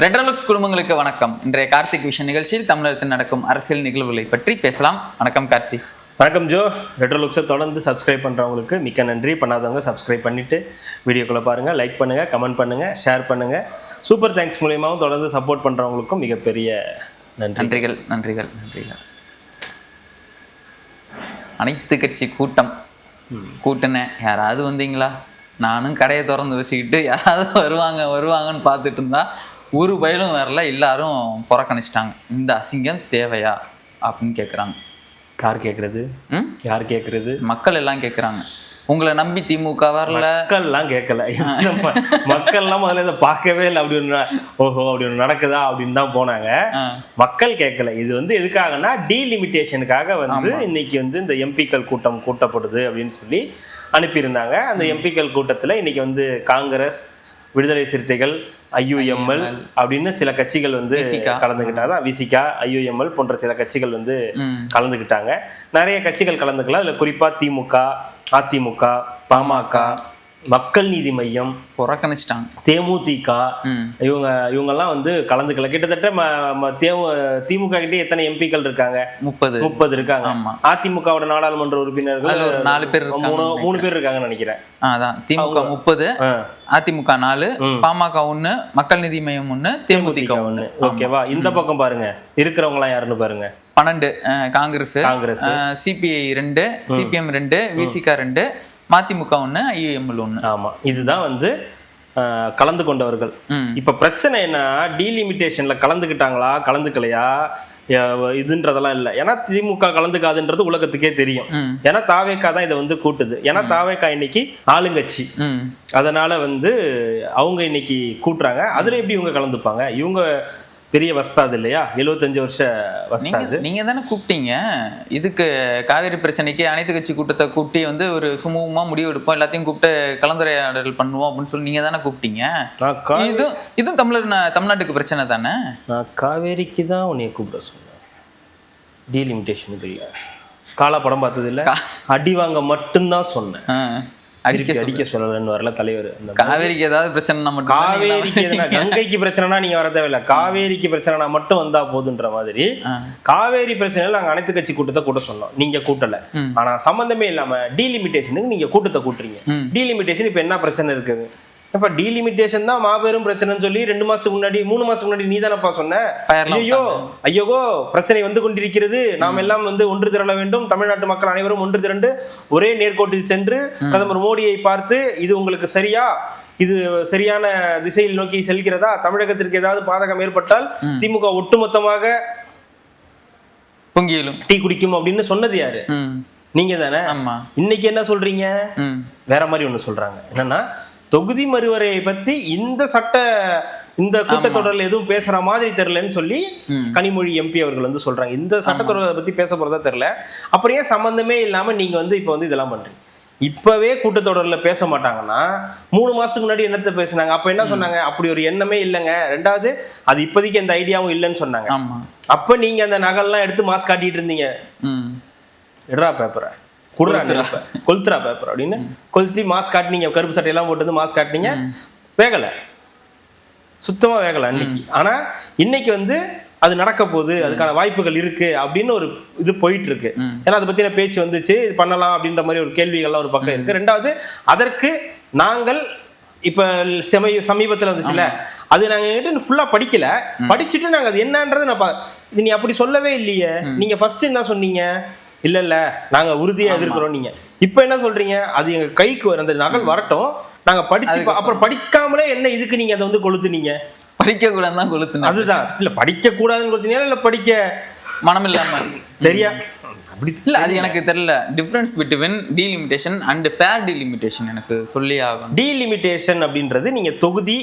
ரெட்ரோலுக்ஸ் குடும்பங்களுக்கு வணக்கம். இன்றைய கார்த்திக் விஷன் நிகழ்ச்சியில் தமிழகத்தில் நடக்கும் அரசியல் நிகழ்வுகளை பற்றி பேசலாம். வணக்கம் கார்த்திக். வணக்கம் ஜோ. ரெட்ரோலுக்ஸை தொடர்ந்து சப்ஸ்கிரைப் பண்ணுறவங்களுக்கு மிக்க நன்றி. பண்ணாதவங்க சப்ஸ்கிரைப் பண்ணிவிட்டு வீடியோக்குள்ளே பாருங்கள், லைக் பண்ணுங்கள், கமெண்ட் பண்ணுங்கள், ஷேர் பண்ணுங்கள். சூப்பர் தேங்க்ஸ் மூலியமாகவும் தொடர்ந்து சப்போர்ட் பண்ணுறவங்களுக்கும் மிகப்பெரிய நன்றிகள். அனைத்து கட்சி கூட்டினேன். யாராவது வந்தீங்களா? நானும் கடையை திறந்து வச்சுக்கிட்டு யாராவது வருவாங்கன்னு பார்த்துட்டு இருந்தா ஒரு பயலும் வரல, எல்லாரும் புறக்கணிச்சிட்டாங்க. இந்த அசிங்கம் தேவையா அப்படின்னு கேட்குறாங்க. யார் கேட்குறது? மக்கள் எல்லாம் கேட்குறாங்க. உங்களை நம்பி திமுக வரல. மக்கள்லாம் கேட்கல. மக்கள்லாம் முதல்ல இதை பார்க்கவே இல்லை. அப்படி ஒன்று அப்படி ஒன்று நடக்குதா அப்படின்னு தான் போனாங்க. மக்கள் கேட்கல. இது எதுக்காகனா டீலிமிட்டேஷனுக்காக இன்னைக்கு இந்த எம்பிக்கள் கூட்டம் கூட்டப்படுது அப்படின்னு சொல்லி அனுப்பியிருந்தாங்க. அந்த எம்பிக்கள் கூட்டத்தில் இன்னைக்கு காங்கிரஸ், விடுதலை சிறுத்தைகள், IUML அப்படின்னு சில கட்சிகள் கலந்துக்கிட்டாங்க. விசிகா, IUML போன்ற சில கட்சிகள் கலந்துக்கிட்டாங்க. நிறைய கட்சிகள் கலந்துக்கலாம். அதில் குறிப்பா திமுக, அதிமுக, பாமக, மக்கள் நீதி மையம் புறக்கணிச்சிட்டாங்க. தேமுதிக இவங்கெல்லாம் கலந்துக்கல. கிட்டத்தட்ட திமுக கிட்டே எத்தனை எம்பிக்கள் இருக்காங்க? 30 இருக்காங்க. அதிமுகவோட நாடாளுமன்ற உறுப்பினர்கள் ஒரு 4 பேர், 3 பேர் இருக்காங்கன்னு நினைக்கிறேன். அதான் திமுக 30, அதிமுக 4, பாமக 1, மக்கள் நீதி மையம் 1, தேமுதிக 1. ஓகேவா? இந்த பக்கம் பாருங்க, இருக்கிறவங்க எல்லாம் யாருன்னு பாருங்க. 12 காங்கிரஸ், CPI 2, CPM 2, விசிகா 2, மதிமுக 1, IUML 1. ஆமா, இதுதான் கலந்து கொண்டவர்கள். இப்ப பிரச்சனை என்ன, டீலிமிட்டேஷன்ல கலந்துக்கிட்டாங்களா கலந்துக்கலையா இதுன்றதெல்லாம் இல்லை. ஏன்னா திமுக கலந்துக்காதுன்றது உலகத்துக்கே தெரியும். ஏன்னா தாவேக்கா தான் இதை கூட்டுது. ஏன்னா தாவேக்கா இன்னைக்கு ஆளுங்கட்சி. அதனால அவங்க இன்னைக்கு கூட்டுறாங்க. அதுல எப்படி இவங்க கலந்துப்பாங்க? இவங்க பெரிய வஸ்தாது இல்லையா? 75 வருஷ வஸ்தாது. நீங்க தானே கூப்பிட்டீங்க இதுக்கு. காவேரி பிரச்சனைக்கு அனைத்து கட்சி கூட்டத்தை கூட்டி ஒரு சுமூகமா முடிவு எடுப்போம், எல்லாத்தையும் கூப்பிட்டு கலந்துரையாடல் பண்ணுவோம் அப்படின்னு சொல்லி நீங்க தானே கூப்பிட்டீங்க. இதுவும் தமிழ்நாட்டுக்கு பிரச்சனை தானே. நான் காவேரிக்கு தான் உன்னைய கூப்பிட சொன்னேன், டீலிமிட்டேஷனுக்கு இல்லை. காலா படம் பார்த்தது இல்லை, அடி வாங்க மட்டும்தான் சொன்னேன். அடிக்க சொல்லலன்னு வரல தலைவர். காவேரிக்கு ஏதாவது பிரச்சனை, காவேரிக்கு எதுனா, கங்கைக்கு பிரச்சனைனா நீங்க வர தேவையில்ல, காவேரிக்கு பிரச்சனைனா மட்டும் வந்தா போதுன்ற மாதிரி. காவேரி பிரச்சனையில நாங்க அனைத்து கட்சி கூட்டத்தை கூட்ட சொன்னோம், நீங்க கூட்டல. ஆனா சம்பந்தமே இல்லாம டீலிமிட்டேஷனுக்கு நீங்க கூட்டத்தை கூட்டுறீங்க. டீலிமிட்டேஷன் இப்ப என்ன பிரச்சனை இருக்குது? இப்ப டீலிமிட்டேஷன் தான் மாபெரும் பிரச்சனைன்னு சொல்லி 2 மாசத்துக்கு முன்னாடி 3 மாசத்துக்கு முன்னாடி நீ தானப்பா சொன்ன, ஐயோ பிரச்சனை கொண்டிருக்கிறது, நாம் எல்லாம் ஒன்று திரள வேண்டும், தமிழ்நாட்டு மக்கள் அனைவரும் ஒன்று திரண்டு ஒரே நேர்கோட்டில் சென்று பிரதமர் மோடியை பார்த்து இது உங்களுக்கு சரியா, இது சரியான திசையில் நோக்கி செல்கிறதா, தமிழகத்திற்கு ஏதாவது பாதகம் ஏற்பட்டால் திமுக ஒட்டுமொத்தமாக பொங்கியலும் டீ குடிக்கும் அப்படின்னு சொன்னது யாரு? நீங்க தானே. இன்னைக்கு என்ன சொல்றீங்க? வேற மாதிரி ஒண்ணு சொல்றாங்க. என்னன்னா, தொகுதி மறுவரையை பத்தி இந்த கூட்டத்தொடரில் எதுவும் பேசுற மாதிரி தெரியலன்னு சொல்லி கனிமொழி MP அவர்கள் சொல்றாங்க. இந்த சட்டத்தொடரை பத்தி பேச போறதா தெரியல. அப்புறம் ஏன் சம்பந்தமே இல்லாம நீங்க இப்ப இதெல்லாம் பண்றீங்க? இப்பவே கூட்டத்தொடரில் பேச மாட்டாங்கன்னா 3 மாசத்துக்கு முன்னாடி என்னத்தை பேசினாங்க? அப்ப என்ன சொன்னாங்க? அப்படி ஒரு எண்ணமே இல்லைங்க. 2வது, அது இப்போதைக்கு எந்த ஐடியாவும் இல்லைன்னு சொன்னாங்க. அப்ப நீங்க அந்த நகல்லாம் எடுத்து மாஸ்க் காட்டிட்டு இருந்தீங்க. எடுறா பேப்பரை, கொளுத்துறா பேப்பர் அப்படின்னு கொளுத்தி மாஸ்க் காட்டினீங்க. கருப்பு சட்டையெல்லாம் போட்டு மாஸ்க் காட்டினீங்க. வேகலை, சுத்தமா வேகலை அன்னைக்கு. ஆனா இன்னைக்கு அது நடக்க போகுது, அதுக்கான வாய்ப்புகள் இருக்கு அப்படின்னு ஒரு இது போயிட்டு இருக்கு. ஏன்னா அதை பத்தின பேச்சு வந்துச்சு, இது பண்ணலாம் அப்படின்ற மாதிரி ஒரு கேள்விகள்லாம் ஒரு பக்கம் இருக்கு. 2வது, அதற்கு நாங்கள் இப்ப சமீபத்தில் வந்துச்சுல, அது நாங்க ஃபுல்லா படிக்கல, படிச்சுட்டு நாங்க அது என்னன்றது இது நீ அப்படி சொல்லவே இல்லையே. நீங்க ஃபர்ஸ்ட் என்ன சொன்னீங்க? இல்ல நாங்க உறுதியா எதிர்க்கிறோம். நீங்க இப்ப என்ன சொல்றீங்க? அது எங்க கைக்கு அந்த நகல் வரட்டும், நாங்க படிச்சு அப்புறம் படிக்காமலே என்ன இதுக்கு நீங்க அதை கொளுத்துனீங்க? படிக்க கூடாதுதான் கொளுத்துனீங்க. அதுதான். இல்ல படிக்க கூடாதுன்னு கொளுத்துனீங்களா இல்ல படிக்க மனம் இல்லாம? தெரியா இல்ல, அது எனக்கு தெரியல. Difference between delimitation and fair delimitation எனக்கு சொல்லி ஆகும். டீலிமிட்டேஷன் அப்படின்றது நீங்க தொகுதி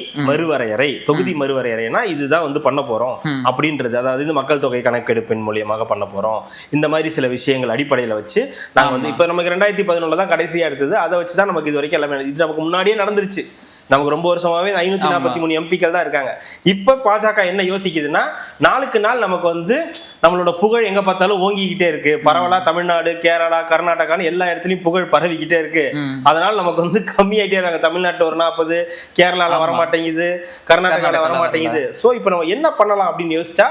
மறுவரையறைனா இதுதான் பண்ண போறோம் அப்படின்றது. அதாவது மக்கள் தொகை கணக்கெடுப்பின் மூலியமாக பண்ண போறோம். இந்த மாதிரி சில விஷயங்கள் அடிப்படையில வச்சு நாங்க இப்ப நமக்கு 2011 தான் கடைசியா எடுத்தது. அதை வச்சுதான் நமக்கு இது வரைக்கும் எல்லாமே. இது நமக்கு முன்னாடியே நடந்துருச்சு. நமக்கு ரொம்ப வருஷமாவே 543 எம்பிக்கள் தான் இருக்காங்க. இப்ப பாஜக என்ன யோசிக்குதுன்னா, நாளுக்கு நாள் நமக்கு வந்து நம்மளோட புகழ் எங்க பார்த்தாலும் ஓங்கிக்கிட்டே இருக்கு. பரவலா தமிழ்நாடு, கேரளா, கர்நாடகான்னு எல்லா இடத்துலயும் புகழ் பரவிக்கிட்டே இருக்கு. அதனால நமக்கு வந்து கம்மியாயிட்டே இருக்காங்க. தமிழ்நாட்டு ஒரு 40, கேரளால வரமாட்டேங்குது, கர்நாடகால வரமாட்டேங்குது. சோ இப்ப நம்ம என்ன பண்ணலாம் அப்படின்னு யோசிச்சா,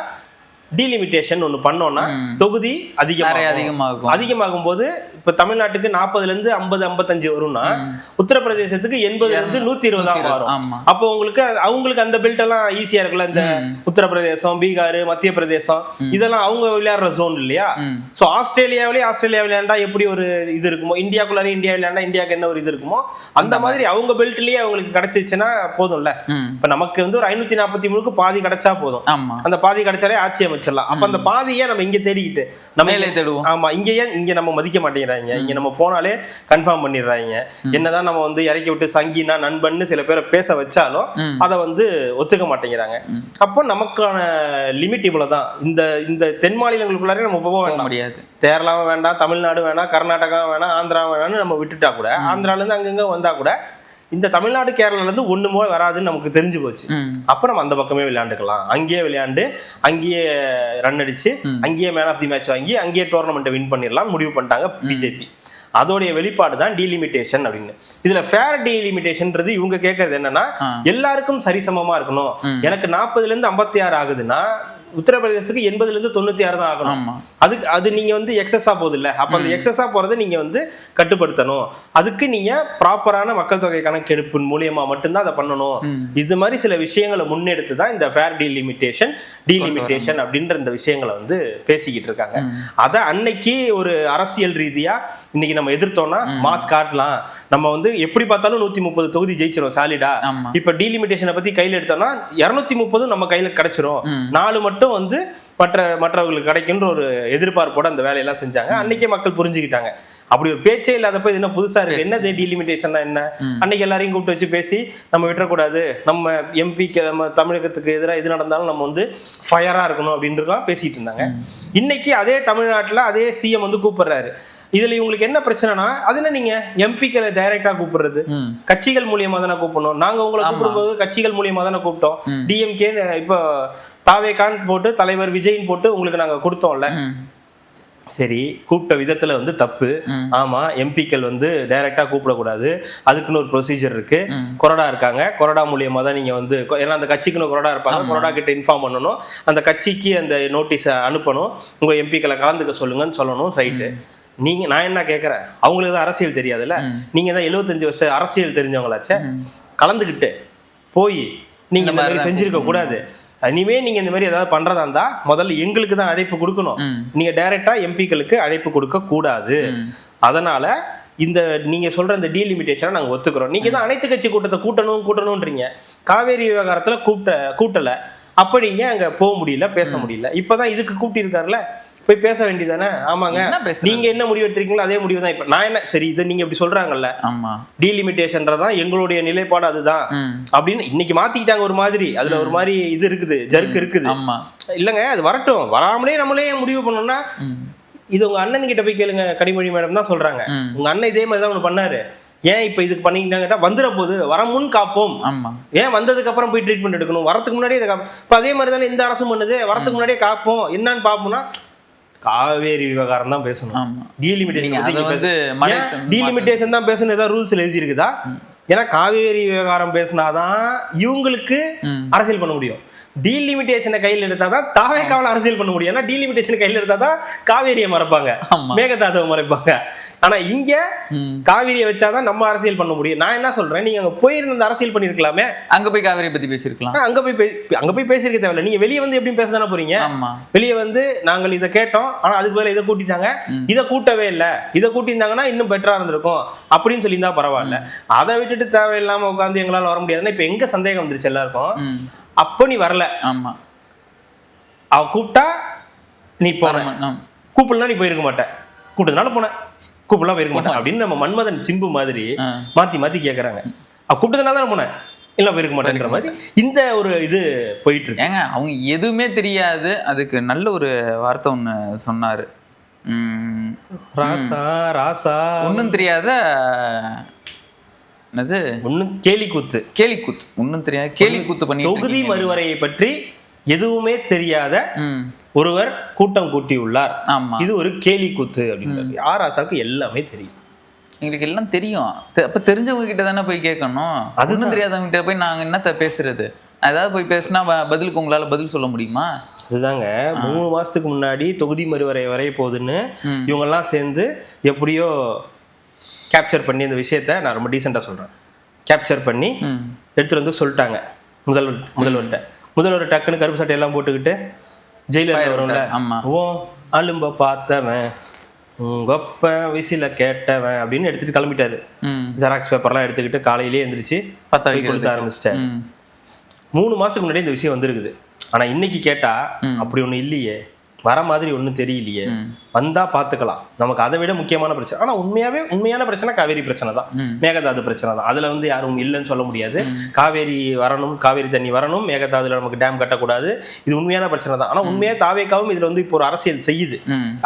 டீலிமிட்டேஷன் ஒண்ணு பண்ணோம்னா தொகுதி அதிகமாகும் போது இப்ப தமிழ்நாட்டுக்கு 40ல இருந்து 50, 55 வரும்னா உத்தரப்பிரதேசத்துக்கு 80ல இருந்து 120 வரும். அப்போ அவங்களுக்கு அந்த பெல்ட் எல்லாம் ஈஸியா இருக்குல்ல. இந்த உத்தரப்பிரதேசம், பீகார், மத்திய பிரதேசம் இதெல்லாம் அவங்க விளையாடுற ஜோன் இல்லையா? சோ ஆஸ்திரேலியா விளையாண்டா எப்படி ஒரு இது இருக்குமோ, இந்தியாக்குள்ளார இந்தியா விளையாண்டா இந்தியாவுக்கு என்ன ஒரு இது இருக்குமோ, அந்த மாதிரி அவங்க பெல்ட்லயே அவங்களுக்கு கிடைச்சிச்சுன்னா போதும்ல. இப்ப நமக்கு வந்து ஒரு 543க்கு பாதி கிடைச்சா போதும். அந்த பாதி கிடைச்சாலே ஆட்சி அமைச்சிடலாம். அப்ப அந்த பாதியை நம்ம இங்க தேடிக்கிட்டு நம்ம தேடுவோம். ஆமா, இங்க நம்ம மதிக்க மாட்டேங்கிறாங்க. இங்க நம்ம போனாலே கன்ஃபார்ம் பண்ணிடுறாங்க. என்னதான் நம்ம வந்து இறக்கி விட்டு சங்கினா நண்பன்னு சில பேரை பேச வச்சாலும் அதை வந்து ஒத்துக்க மாட்டேங்கிறாங்க. அப்போ நமக்கான லிமிட் இவ்வளவுதான். இந்த தென் மாநிலங்களுக்குள்ளாரே நம்ம போக முடியாது. கேரளாவும் வேண்டாம், தமிழ்நாடு வேணாம், கர்நாடகா வேணாம், ஆந்திரா வேணாம்னு நம்ம விட்டுட்டா கூட, ஆந்திரால இருந்து அங்கங்க வந்தா கூட இந்த தமிழ்நாடு, கேரளால இருந்து ஒண்ணுமோ வராதுன்னு நமக்கு தெரிஞ்சு போச்சு. அப்ப நம்ம அந்த பக்கமே விளையாண்டுக்கலாம். அங்கேயே விளையாண்டு, அங்கேயே ரன் அடிச்சு, அங்கேயே மேன் ஆஃப் தி மேட்ச் வாங்கி, அங்கேயே டோர்னமெண்ட்டை வின் பண்ணிடலாம் முடிவு பண்ணிட்டாங்க பிஜேபி. அதோடைய வெளிப்பாடு தான் டீலிமிட்டேஷன் அப்படின்னு. இதுல ஃபேர் டீலிமிட்டேஷன்ன்றது இவங்க கேட்கறது என்னன்னா, எல்லாருக்கும் சரிசமமா இருக்கணும். எனக்கு 40ல இருந்து 56 ஆகுதுன்னா உத்தரப்பிரதேசத்துக்கு 80ல இருந்து 96 தான் ஆகணும். அது நீங்க வந்து எக்ஸஸா போகுது இல்ல. அப்ப அந்த எக்ஸஸா போறதை நீங்க வந்து கட்டுப்படுத்தணும். அதுக்கு நீங்க ப்ராப்பரான மக்கள் தொகை கணக்கெடுப்பு மூலியமா மட்டும்தான் அதை பண்ணணும். இது மாதிரி சில விஷயங்களை முன்னெடுத்து தான் இந்த ஃபேர் டீலிமிட்டேஷன் அப்படின்ற இந்த விஷயங்களை வந்து பேசிக்கிட்டு இருக்காங்க. அத அன்னைக்கு ஒரு அரசியல் ரீதியா இன்னைக்கு நம்ம எதிர்த்தோம்னா மாஸ் காட்டலாம், நம்ம வந்து எப்படி பார்த்தாலும் 130 தொகுதி ஜெயிச்சிரும் சாலிடா. இப்ப டீலிமிட்டேஷனை பத்தி கையில எடுத்தோம்னா 230 நம்ம கையில கிடைச்சிரும், 4 மட்டும் வந்து மற்றவர்களுக்கு கிடைக்குன்ற ஒரு எதிர்பார்ப்போட அந்த வேலையெல்லாம் செஞ்சாங்க. அன்னைக்கே மக்கள் புரிஞ்சுக்கிட்டாங்க. அப்படி ஒரு பேச்சே இல்லாதப்ப இது என்ன புதுசா இருக்கு, என்னது டீலிமிட்டேஷன் என்ன, அன்னைக்கு எல்லாரையும் கூப்பிட்டு வச்சு பேசி நம்ம விட்டுறக்கூடாது, நம்ம எம்பிக்கு நம்ம தமிழகத்துக்கு எதிராக எது நடந்தாலும் நம்ம வந்து ஃபயரா இருக்கணும் அப்படின்றதான் பேசிட்டு இருந்தாங்க. இன்னைக்கு அதே தமிழ்நாட்டுல அதே சிஎம் வந்து கூப்பிடுறாரு. இதுல இவங்களுக்கு என்ன பிரச்சனைனா, அதுல நீங்க எம்பிக்களை டைரக்டா கூப்பிடுறது, கட்சிகள் மூலியமா தானே கூப்பிடணும். நாங்க உங்களை கூப்பிடும்போது கட்சிகள் மூலியமா தானே கூப்பிட்டோம். டிஎம்கே இப்போ தாவேகான் போட்டு தலைவர் விஜயின் போட்டு உங்களுக்கு நாங்க கொடுத்தோம்ல. சரி, கூப்பிட்ட விதத்துல வந்து தப்பு. ஆமா, எம்பிக்கள் வந்து டைரக்டா கூப்பிடக்கூடாது, அதுக்குன்னு ஒரு ப்ரொசீஜர் இருக்கு. கொறடா இருக்காங்க, கொறடா மூலியமா தான் நீங்க வந்து, ஏன்னா அந்த கட்சிக்குன்னு கொறடா இருப்பாங்க, கொறடா கிட்ட இன்ஃபார்ம் பண்ணணும், அந்த கட்சிக்கு அந்த நோட்டீஸை அனுப்பணும், உங்க எம்பிக்களை கலந்துக்க சொல்லுங்கன்னு சொல்லணும். ரைட்டு. நான் என்ன கேட்கறேன், அவங்களுக்கு தான் அரசியல் தெரியாதுல்ல. நீங்க தான் 75 வருஷம் அரசியல் தெரிஞ்சவங்களாச்சே, கலந்துக்கிட்டு போய் நீங்க இந்த மாதிரி செஞ்சிருக்க கூடாது. இனிமே நீங்க இந்த மாதிரி ஏதாவது பண்றதா இருந்தா முதல்ல எங்களுக்கு தான் அழைப்பு கொடுக்கணும். நீங்க டைரக்டா எம்பிக்களுக்கு அழைப்பு கொடுக்க கூடாது. அதனால இந்த நீங்க சொல்ற இந்த டீலிமிட்டேஷனை நாங்க ஒத்துக்கிறோம். நீங்க தான் அனைத்து கட்சி கூட்டத்தை கூட்டணும்ன்றீங்க. காவேரி விவகாரத்துல கூட்டல, அப்ப நீங்க அங்க போக முடியல, பேச முடியல. இப்பதான் இதுக்கு கூட்டி இருக்காருல்ல, போய் பேச வேண்டியதானே. ஆமாங்க, நீங்க என்ன முடிவு எடுத்திருக்கீங்களோ அதே முடிவு தான். இப்ப நான் என்ன சரி, இது நீங்க இப்படி சொல்றாங்கல்ல, டீலிமிட்டேஷன்றதான் எங்களுடைய நிலைப்பாடு அதுதான் அப்படின்னு இன்னைக்கு மாத்திக்கிட்டாங்க. ஒரு மாதிரி அதுல ஒரு மாதிரி இது இருக்குது, ஜர்க்கு இருக்குது. இல்லங்க, அது வரட்டும், வராமலே நம்மளே முடிவு பண்ணோம்னா, இது உங்க அண்ணன் கிட்ட போய் கேளுங்க. கனிமொழி மேடம் தான் சொல்றாங்க, உங்க அண்ணன் இதே மாதிரி தான் ஒண்ணு பண்ணாரு. ஏன் இப்ப இதுக்கு பண்ணிக்கிட்டாங்க, வந்துட போது வர முன் காப்போம். ஏன் வந்ததுக்கு அப்புறம் போய் ட்ரீட்மெண்ட் எடுக்கணும், வரதுக்கு முன்னாடியே இப்ப அதே மாதிரி தானே இந்த அரசும் பண்ணுது. வரதுக்கு முன்னாடியே காப்போம், என்னன்னு பாப்போம்னா காவேரி விவகாரம் தான் பேசணும். டீலிமிட்டேஷன் தான் பேசணும். ஏதாவது ரூல்ஸ்ல எழுதி இருக்குதா? ஏன்னா காவேரி விவகாரம் பேசினாதான் இவங்களுக்கு அரசியல் பண்ண முடியும். டீலிமிட்டேஷனை கையில் எடுத்தாதான் தாவேக்காவில் அரசியல் பண்ண முடியும். ஏன்னா டீலிமிட்டேஷன் கையில் எடுத்தாதான் காவேரியை மறைப்பாங்க, மேகதாதுவை மறைப்பாங்க. ஆனா இங்க காவிரியை வச்சாதான் நம்ம அரசியல் பண்ண முடியும். நான் என்ன சொல்றேன், நீங்க அங்க போயிருந்த அரசியல் பண்ணிருக்கலாமே, அங்க போய் காவிரியை பத்தி பேசிருக்கலாம். அங்க போய் பேசிருக்க தேவையில்ல. நீங்க வெளியே வந்து எப்படியும் பேச தானே போறீங்க. வெளியே வந்து நாங்கள் இதை கேட்டோம், ஆனா அதுக்கு பதிலா இதை கூட்டிட்டாங்க, இதை கூட்டவே இல்லை, இதை கூட்டியிருந்தாங்கன்னா இன்னும் பெட்டரா இருந்திருக்கும் அப்படின்னு சொல்லியிருந்தா பரவாயில்ல. அதை விட்டுட்டு தேவையில்லாம உட்காந்து எங்களால வர முடியாதுன்னா இப்ப எங்க சந்தேகம் வந்துருச்சு எல்லாருக்கும். அப்போ நீ வரல, அவ கூப்பிட்டா நீ போன, கூப்பிடலாம் நீ போயிருக்க மாட்டேன், கூப்பிட்டதுனால போன, கூப்பிடலாம் போயிருக்க மாட்டேன் அப்படின்னு நம்ம மன்மதன் சிம்பு மாதிரி மாத்தி கேக்குறாங்க. கூப்பிட்டதுனால தானே போனேன், இல்ல போயிருக்க மாட்டேங்கிற மாதிரி இந்த ஒரு இது போயிட்டு இருக்கு. ஏங்க, அவங்க எதுவுமே தெரியாது. அதுக்கு நல்ல ஒரு வார்த்தை ஒண்ணு சொன்னாரு, ராசா ராசா ஒன்னும் தெரியாத என்னது ஒன்னும் கேலி கூத்து ஒன்னும் தெரியாது கேலி கூத்து பண்ணி தொகுதி மறுவரையை பற்றி எதுவுமே தெரியாத ஒருவர் கூட்டம் கூட்டியுள்ளார், இது ஒரு கேலி கூத்து அப்படின்றது. ஆராசாவுக்கு எல்லாமே தெரியும், எங்களுக்கு எல்லாம் தெரியும். அப்ப தெரிஞ்சவங்க கிட்ட தானே போய் கேட்கணும். அதுவும் தெரியாதவங்க கிட்ட போய் நாங்க என்னத்த பேசுறது? ஏதாவது போய் பேசினா பதிலுக்கு உங்களால பதில் சொல்ல முடியுமா? அதுதாங்க 3 மாசத்துக்கு முன்னாடி தொகுதி மறுவரை வரைய போகுதுன்னு இவங்கெல்லாம் சேர்ந்து எப்படியோ கேப்சர் பண்ணி இந்த விஷயத்த, நான் ரொம்ப டீசெண்டாக சொல்றேன், கேப்சர் பண்ணி எடுத்துட்டு வந்து சொல்லிட்டாங்க முதல்வர் டக்குன்னு கருப்பு சட்டையெல்லாம் போட்டுக்கிட்டு ஜெயிலர் வரும்ல, ஓ அலும்ப பார்த்தவன் உங்கப்ப விசில கேட்டவன் அப்படின்னு எடுத்துட்டு கிளம்பிட்டாரு. ஜெராக்ஸ் பேப்பர்லாம் எடுத்துக்கிட்டு காலையிலேயே எந்திரிச்சு கொடுத்த ஆரம்பிச்சிட்டாரு. 3 மாசத்துக்கு முன்னாடி இந்த விஷயம் வந்திருக்குது. ஆனா இன்னைக்கு கேட்டா அப்படி ஒண்ணு இல்லையே, வர மாதிரி ஒண்ணும் தெரியலையே, வந்தா பாத்துக்கலாம், நமக்கு அதை விட முக்கியமான பிரச்சனை. ஆனா உண்மையான பிரச்சனை காவேரி பிரச்சனை தான், மேகதாது பிரச்சனை தான். அதுல வந்து யாரும் இல்லைன்னு சொல்ல முடியாது. காவேரி வரணும், காவேரி தண்ணி வரணும், மேகதாதுல நமக்கு டேம் கட்டக்கூடாது, இது உண்மையான பிரச்சனை தான். ஆனா உண்மையா தாவேக்காவும் இதுல வந்து இப்போ ஒரு அரசியல் செய்யுது.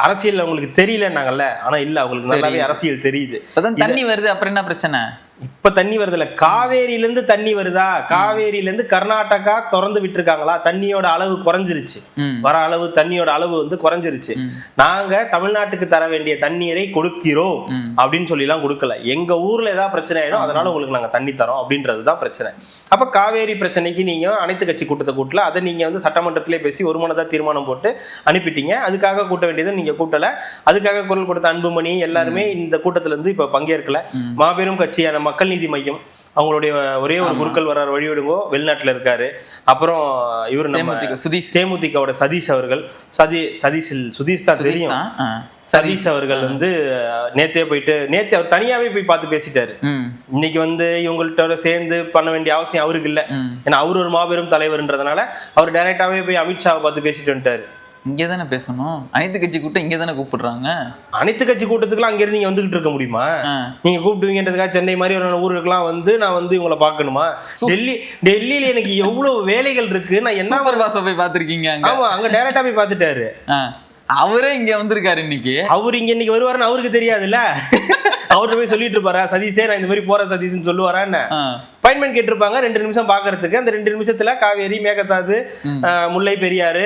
அரசியல் அவங்களுக்கு தெரியலன்னாங்கல்ல, ஆனா இல்ல, அவங்களுக்கு நல்லாவே அரசியல் தெரியுது. தண்ணி வருது, அப்புறம் என்ன பிரச்சனை? இப்ப தண்ணி வருதுல்ல, காவேரியில இருந்து தண்ணி வருதா, காவேரியில இருந்து கர்நாடகா திறந்து விட்டுருக்காங்களா, தண்ணியோட அளவு குறைஞ்சிருச்சு, வர அளவு தண்ணியோட அளவு வந்து குறைஞ்சிருச்சு. நாங்க தமிழ்நாட்டுக்கு தர வேண்டிய தண்ணீரை கொடுக்கிறோம் அப்படின்னு சொல்லி எல்லாம் கொடுக்கல. எங்க ஊர்ல ஏதாவது பிரச்சனை ஆயிடும், அதனால உங்களுக்கு நாங்க தண்ணி தரோம் அப்படின்றதுதான் பிரச்சனை. அப்ப காவேரி பிரச்சனைக்கு நீங்க அனைத்து கட்சி கூட்டத்தை கூட்டல, அதை நீங்க வந்து சட்டமன்றத்திலே பேசி ஒருமனதா தீர்மானம் போட்டு அனுப்பிட்டீங்க. அதுக்காக கூட்ட வேண்டியதை நீங்க கூட்டல. அதுக்காக குரல் கொடுத்த அன்புமணி எல்லாருமே இந்த கூட்டத்துல இருந்து இப்ப பங்கேற்கல. மாபெரும் கட்சியான மக்கள் நீதி மையம், அவங்களுடைய ஒரே ஒரு குருக்கள் வர்றார், வழிவிடுங்கோ, வெளிநாட்டுல இருக்காரு. அப்புறம் இவர் தேமுதிகவோட சதீஷ் அவர்கள், சுதீஷ் தான் தெரியும், சதீஷ் அவர்கள் வந்து நேத்தே அவர் தனியாவே போய் பார்த்து பேசிட்டாரு. இன்னைக்கு வந்து இவங்கள்ட்ட சேர்ந்து பண்ண வேண்டிய அவசியம் அவருக்கு இல்ல, ஏன்னா அவர் ஒரு மாபெரும் தலைவர்ன்றதுனால அவர் டைரக்டாவே போய் அமித்ஷாவை பார்த்து பேசிட்டு வந்துட்டாரு. இங்கே தானே பேசணும், அனைத்து கட்சி கூட்டம் இங்கே தானே கூப்பிடுறாங்க. அனைத்து கட்சி கூட்டத்துக்குலாம் அங்கிருந்து நீங்க வந்துகிட்டு இருக்க முடியுமா? நீங்க கூப்பிடுவீங்கன்றதுக்காக சென்னை மாதிரி ஒரு ஊருக்குலாம் வந்து நான் வந்து இவங்களை பார்க்கணுமா? டெல்லியில எனக்கு எவ்வளவு வேலைகள் இருக்கு, நான் என்ன போய் பார்த்திருக்கீங்க? ஆமா, அங்க டைரக்டா போய் பார்த்துட்டாரு. அவரே இங்க வந்திருக்காரு. இன்னைக்கு வருவாருன்னு அவருக்கு தெரியாதுல்ல. அவர்கிட்ட போய் சொல்லிட்டு இருப்பாரா, சதீஷே நான் இந்த மாதிரி போறேன் சதீஷ்னு சொல்லுவாரா என்ன? அப்பாயின்மெண்ட் கேட்டிருப்பாங்க 2 நிமிஷம் பாக்குறதுக்கு. அந்த 2 நிமிஷத்துல காவேரி, மேகதாது, முல்லை பெரியாறு,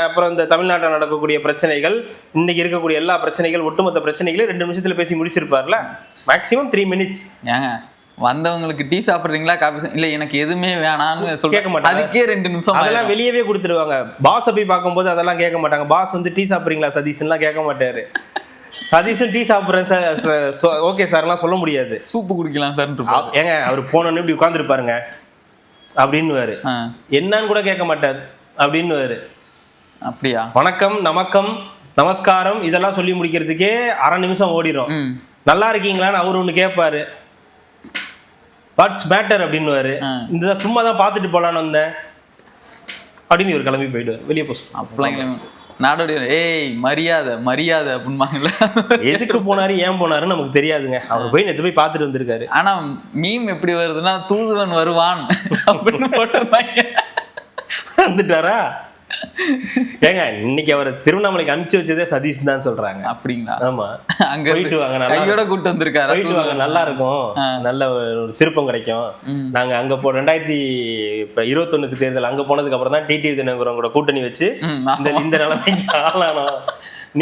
அப்புறம் இந்த தமிழ்நாட்டில் நடக்கக்கூடிய பிரச்சனைகள், இன்னைக்கு இருக்கக்கூடிய எல்லா பிரச்சனைகள், ஒட்டுமொத்த பிரச்சனைகளும் 2 நிமிஷத்துல பேசி முடிச்சிருப்பார்ல. Maximum 3 minutes. ஏங்க வந்தவங்களுக்கு டீ சாப்பிடுறீங்களா, காபி இல்ல எனக்கு எதுவுமே வேணாம்னு கேட்க மாட்டாங்க. அதுக்கே 2 நிமிஷம் அதெல்லாம் வெளியவே கொடுத்துருவாங்க. பாஸ் போய் பார்க்கும்போது அதெல்லாம் கேட்க மாட்டாங்க. பாஸ் வந்து டீ சாப்பிடுறீங்களா சதீஷ்லாம் கேட்க மாட்டாரு. சதீஷும் டீ சாப்பிடுறேன் சார், ஓகே சார்லாம் சொல்ல முடியாது. சூப்பு குடிக்கலாம் சார். ஏங்க அவர் போனோன்னு இப்படி உட்காந்துருப்பாருங்க அப்படின்னுவாரு. என்னன்னு கூட கேட்க மாட்டாரு அப்படின்னுவாரு. அப்படியா? வணக்கம், நமக்கம், நமஸ்காரம் இதெல்லாம் சொல்லி முடிக்கிறதுக்கே 1/2 நிமிஷம் ஓடிடும். நல்லா இருக்கீங்களான்னு அவர் ஒண்ணு கேட்பாரு, வாட்ஸ் மேட்டர் அப்படின்னுவாரு. இந்த சும்மா தான் பார்த்துட்டு போலான்னு வந்தேன் அப்படின்னு இவர் கிளம்பி போயிடுவார், வெளியே போய். அப்பெல்லாம் நாடோடி ஏய் மரியாதை மரியாதை அப்படின்பாங்கல்ல. எதுக்கு போனாரு, ஏன் போனாருன்னு நமக்கு தெரியாதுங்க. அவர் போய் நேற்று போய் பார்த்துட்டு வந்திருக்காரு. ஆனா மீம் எப்படி வருதுன்னா, தூதுவன் வருவான் அப்படின்னு போட்டிருந்தாங்க. வந்துட்டாரா? ஏங்க இன்னைக்கு அவர் திருவண்ணாமலைக்கு அனுப்பிச்சு வச்சதே சதீஷ் தான் சொல்றாங்க. அப்படிங்களா? ஆமா, அங்க போயிட்டு வாங்க, கையோட கூட்டு வந்திருக்காரு. போயிட்டு வாங்க, நல்லா இருக்கும், நல்ல ஒரு திருப்பம் கிடைக்கும். நாங்க அங்க 2021 தேர்தல் அங்க போனதுக்கு அப்புறம் தான் டிடிவி தினகரன் கூட கூட்டணி வச்சு இந்த நிலைமைக்கு ஆளானோம்.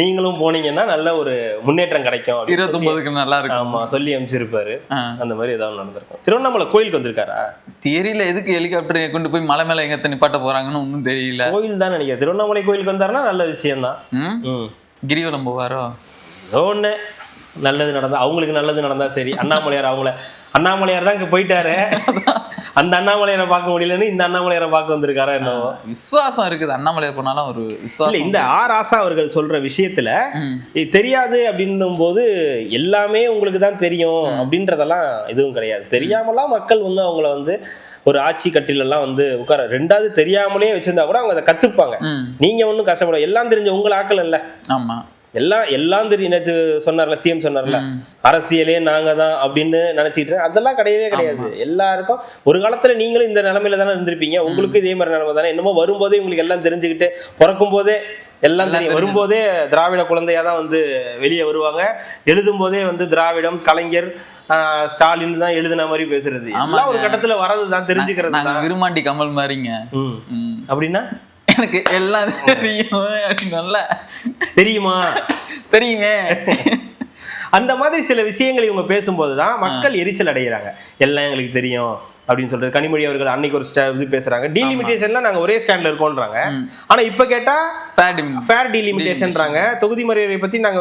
நீங்களும் போனீங்கன்னா நல்ல ஒரு முன்னேற்றம் கிடைக்கும். 29க்கு நல்லா இருக்கும். ஆமா, சொல்லி அனுப்பிச்சிருப்பாரு. அந்த மாதிரி ஏதாவது நடந்திருக்கும். திருவண்ணாமலை கோயிலுக்கு வந்திருக்காரா தெரியல. எதுக்கு ஹெலிகாப்டர் கொண்டு போய் மலை மேல எங்க நிப்பாட்ட போறாங்கன்னு ஒன்னும் தெரியல. கோயில் தான் நினைக்கிறேன். திருவண்ணாமலை கோயிலுக்கு வந்தாருன்னா நல்ல விஷயம் தான். கிரிவலம் போவாரோ ஒண்ணு நல்லது நடந்தா, அவங்களுக்கு நல்லது நடந்தா சரி. அண்ணாமலையார் தான் இங்க போயிட்டாரு, அந்த அண்ணாமலையாரை பார்க்க முடியலன்னு இந்த அண்ணாமலையாரை பார்க்க வந்திருக்காரா என்னவோ. விசுவாசம் இருக்குது அண்ணாமலையார் போனாலும் ஒரு விசுவாசம். இந்த ஆசா அவர்கள் சொல்ற விஷயத்துல தெரியாது அப்படின்னும் போது எல்லாமே உங்களுக்கு தான் தெரியும் அப்படின்றதெல்லாம் எதுவும் கிடையாது. தெரியாமலாம் மக்கள் வந்து அவங்கள வந்து ஒரு ஆட்சி கட்டில எல்லாம் வந்து உட்கார, 2வது தெரியாமலே வச்சிருந்தா கூட அவங்க அதை கத்துப்பாங்க. நீங்க ஒன்னும் கஷ்டப்பட, எல்லாம் தெரிஞ்ச உங்களை ஆக்கல் இல்ல. ஆமா, எல்லாம் தெரியும். நேற்று சொன்னார்ல, சிஎம் சொன்னார்ல, அரசியலே நாங்க தான் அப்படின்னு நினைச்சிட்டு, அதெல்லாம் கிடையவே கிடையாது. எல்லாருக்கும் ஒரு காலத்துல நீங்களும் இந்த நிலைமையில தானே இருந்திருப்பீங்க, உங்களுக்கு இதே மாதிரி நிலைமை தானே. என்னமோ வரும்போதே உங்களுக்கு எல்லாம் தெரிஞ்சுக்கிட்டு, பிறக்கும் போதே எல்லாம் தெரியும். வரும்போதே திராவிட குழந்தையா தான் வந்து வெளியே வருவாங்க. எழுதும் போதே வந்து திராவிடம், கலைஞர், ஸ்டாலின் தான் எழுதின மாதிரி பேசுறது எல்லாம் ஒரு கட்டத்துல வரதுதான், தெரிஞ்சுக்கிறது. நாங்க விருமாண்டி கமல் மாதிரிங்க. அப்படின்னா எனக்கு எல்லாம் தெரியும். தெரியுமா? தெரியுமே. அந்த மாதிரி சில விஷயங்கள் இவங்க பேசும்போதுதான் மக்கள் எரிச்சல் அடைகிறாங்க. எல்லாம் எங்களுக்கு தெரியும் அப்படின்னு சொல்றது. கனிமொழி அவர்கள் அன்னைக்கு ஒரு இது பேசுறாங்க, டீலிமிட்டேஷன்ல நாங்க ஒரே ஸ்டாண்ட்ல இருக்கோம்ன்றாங்க. ஆனா இப்ப கேட்டா ஃபேர் டீலிமிட்டேஷன்றாங்க. தொகுதி மறுவரை பத்தி நாங்க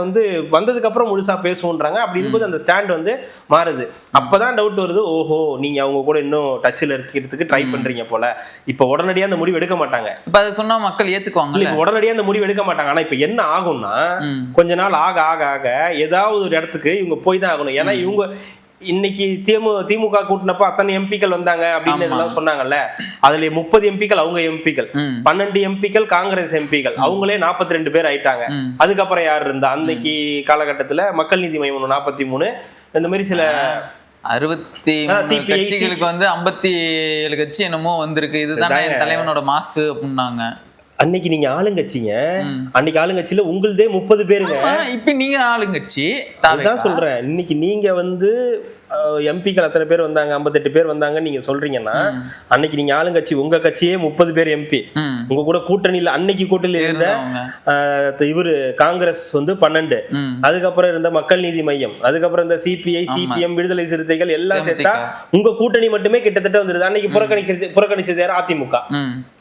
வந்ததுக்கு அப்புறம் முழுசா பேசுவோம்ன்றாங்க. அப்படிங்கும்போது அந்த ஸ்டாண்ட் மாறுது. அப்பதான் டவுட் வருது, ஓஹோ நீங்க அவங்க கூட இன்னும் டச்ல இருக்கிறதுக்கு ட்ரை பண்றீங்க போல. இப்ப உடனடியா அந்த முடிவு எடுக்க மாட்டாங்க. இப்ப அதை சொன்னா மக்கள் ஏத்துக்குவாங்க. உடனடியா அந்த முடிவு எடுக்க மாட்டாங்க. ஆனா இப்ப என்ன ஆகும்னா, கொஞ்ச நாள் ஆக ஆக ஆக ஏதாவது ஒரு இடத்துக்கு இவங்க போய் தான் ஆகணும். ஏன்னா இவங்க இன்னைக்கு திமுக கூட்டினப்ப அத்தனை எம்பிக்கள் வந்தாங்க அப்படின்னு எல்லாம் சொன்னாங்கல்ல. அதுல 30 எம்பிக்கள் அவங்க எம்பிக்கள், 12 எம்பிக்கள் காங்கிரஸ் எம்பிக்கள், அவங்களே 42 பேர் ஆயிட்டாங்க. அதுக்கப்புறம் யார் இருந்தா அன்னைக்கு காலகட்டத்துல? மக்கள் நீதி மையம் 43, இந்த மாதிரி சில 60 கட்சிகளுக்கு 57 கட்சி என்னமோ வந்திருக்கு. இதுதான் என் தலைவனோட மாசு அப்படின்னாங்க. அன்னைக்கு நீங்க ஆளுங்கட்சிங்க. அன்னைக்கு ஆளுங்கட்சியில உங்களுதே 30 பேருங்க. இப்ப நீங்க ஆளுங்கட்சி. அதான் சொல்றேன். இன்னைக்கு நீங்க எம்பிக்கள் அத்தனை பேர் வந்தாங்க, 58 பேர் வந்தாங்க நீங்க சொல்றீங்கன்னா, அன்னைக்கு நீங்க ஆளுங்கட்சி உங்க கட்சியே 30 பேர் எம்பி. உங்க கூட கூட்டணியில அன்னைக்கு கூட்டணியில இருந்த இவரு காங்கிரஸ் 12, அதுக்கப்புறம் இருந்த மக்கள் நீதி மையம், அதுக்கப்புறம் இந்த சிபிஐ, சிபிஎம், விடுதலை சிறுத்தைகள் எல்லாம் சேர்த்தா உங்க கூட்டணி மட்டுமே கிட்டத்தட்ட வந்துருது. அன்னைக்கு புறக்கணிச்சது யாரும்? அதிமுக.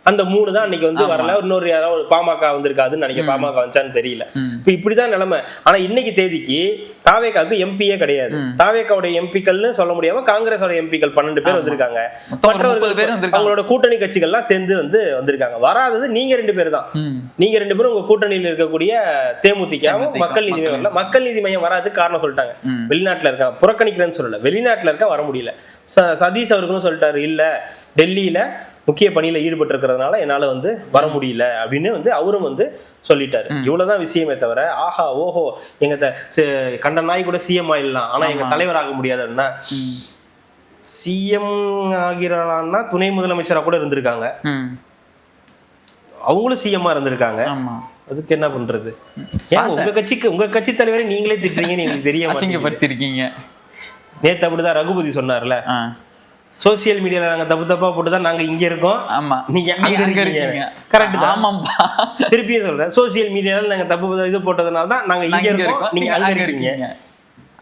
அந்த 3 தான் அன்னைக்கு வரல. இன்னொரு யாராவது பாமக வந்திருக்காதுன்னு நினைக்க, பாமக வந்துச்சான்னு தெரியல. இப்ப இப்படிதான் நிலைமை. ஆனா இன்னைக்கு தேதிக்கு தாவேகாவுக்கு எம்பியே கிடையாது. தாவேகாவுடைய எம்பிக்கள்னு சொல்ல முடியாம காங்கிரஸோட எம்பிக்கள் 12 பேர் வந்திருக்காங்க. அவங்களோட கூட்டணி கட்சிகள்லாம் சேர்ந்து வந்திருக்காங்க. வராதது நீங்க 2 பேர் தான். நீங்க 2 பேரும் உங்க கூட்டணியில் இருக்கக்கூடிய தேமுதிக, மக்கள் நீதி மையம் வரல. மக்கள் நீதி மையம் வராதுக்கு காரணம் சொல்லிட்டாங்க. வெளிநாட்டுல இருக்க புறக்கணிக்கிறேன்னு சொல்லல, வெளிநாட்டுல இருக்க வர முடியல. சதீஷ் அவர்களும் சொல்லிட்டாரு, இல்ல டெல்லியில முக்கிய பணியில ஈடுபட்டு இருக்கிறதுனால என்னால வர முடியல அப்படின்னு அவரும் சொல்லிட்டாரு. இவ்வளவுதான் விஷயமே தவிர, ஆஹா ஓஹோ எங்க கண்ட நாய் கூட சிஎம் ஆயிடலாம், ஆனா எங்க தலைவர் ஆக முடியாதுன்னா, சிஎம் ஆகிறான்னா துணை முதலமைச்சரா கூட இருந்திருக்காங்க, அவங்களும் சிஎம்மா இருந்திருக்காங்க. அதுக்கு என்ன பண்றது? ஏன் உங்க கட்சி தலைவரை நீங்களே திட்டுறீங்கன்னு எங்களுக்கு தெரிய மாட்டேங்குது. நேத்து அப்படிதான் ரகுபதி சொன்னார்ல, சோசியல் மீடியால நாங்க தப்பா போட்டுதான் நாங்க இங்க இருக்கோம், நீங்க அங்க இருக்கீங்க. கரெக்ட் தான். திருப்பியும் சொல்றேன், சோசியல் மீடியால நாங்க தப்பு இது போட்டதுனால தான் நாங்க இங்க இருக்கோம், நீங்க அங்க இருக்கீங்க.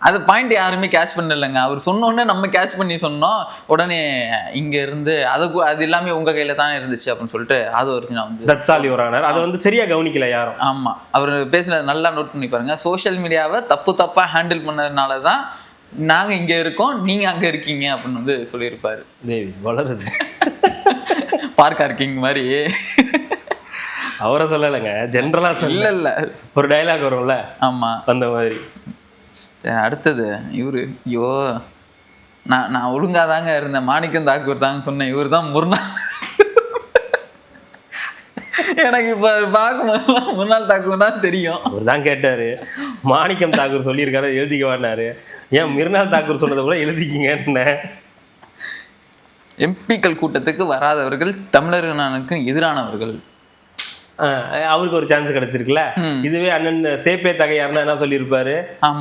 அது பாயிண்ட் யாருமே கேஷ் பண்ணலங்க. அவர் சொன்னோன்னே நம்ம கேஷ் பண்ணி சொன்னோம். உடனே இங்க இருந்து அது எல்லாமே உங்க கையில தானே இருந்துச்சு அப்படின்னு சொல்லிட்டு அது ஒரு சின்ன அதை சரியா கவனிக்கல யாரும். ஆமா, அவர் பேசுனது நல்லா நோட் பண்ணி பாருங்க. சோசியல் மீடியாவை தப்பா ஹேண்டில் பண்ணதுனாலதான் நாங்க இங்க இருக்கோம், நீங்க அங்க இருக்கீங்க அப்படின்னு சொல்லியிருப்பாரு. தேவி வளருது பார்க்கா இருக்கீங்க மாதிரி அவரை சொல்லலைங்க, ஜென்ரலா இல்ல ஒரு டயலாக் வரும்ல, ஆமா அந்த மாதிரி. அடுத்தது இவரு, ஐயோ நான் ஒழுங்காதாங்க இருந்தேன், மாணிக்கம் தாக்கூர் தாங்க சொன்னேன், இவரு தான் முர்னா. எனக்கு இப்ப பார்க்கும்போது முன்னாள் தாக்கூர் தான் தெரியும். அவர் தான் கேட்டாரு, மாணிக்கம் தாக்கூர் சொல்லியிருக்காரு எழுதிக்கவாரு, ஏன் மிர்னால் தாக்கூர் சொன்னதை கூட எழுதிக்கிங்க. எம்பிக்கள் கூட்டத்துக்கு வராதவர்கள் தமிழர்களுக்கு எதிரானவர்கள். அவருக்கு ஒரு சான்ஸ் கிடைச்சிருக்குல்ல. இதுவே அண்ணன் சேப்பே தகையாருன்னா என்ன சொல்லியிருப்பாரு?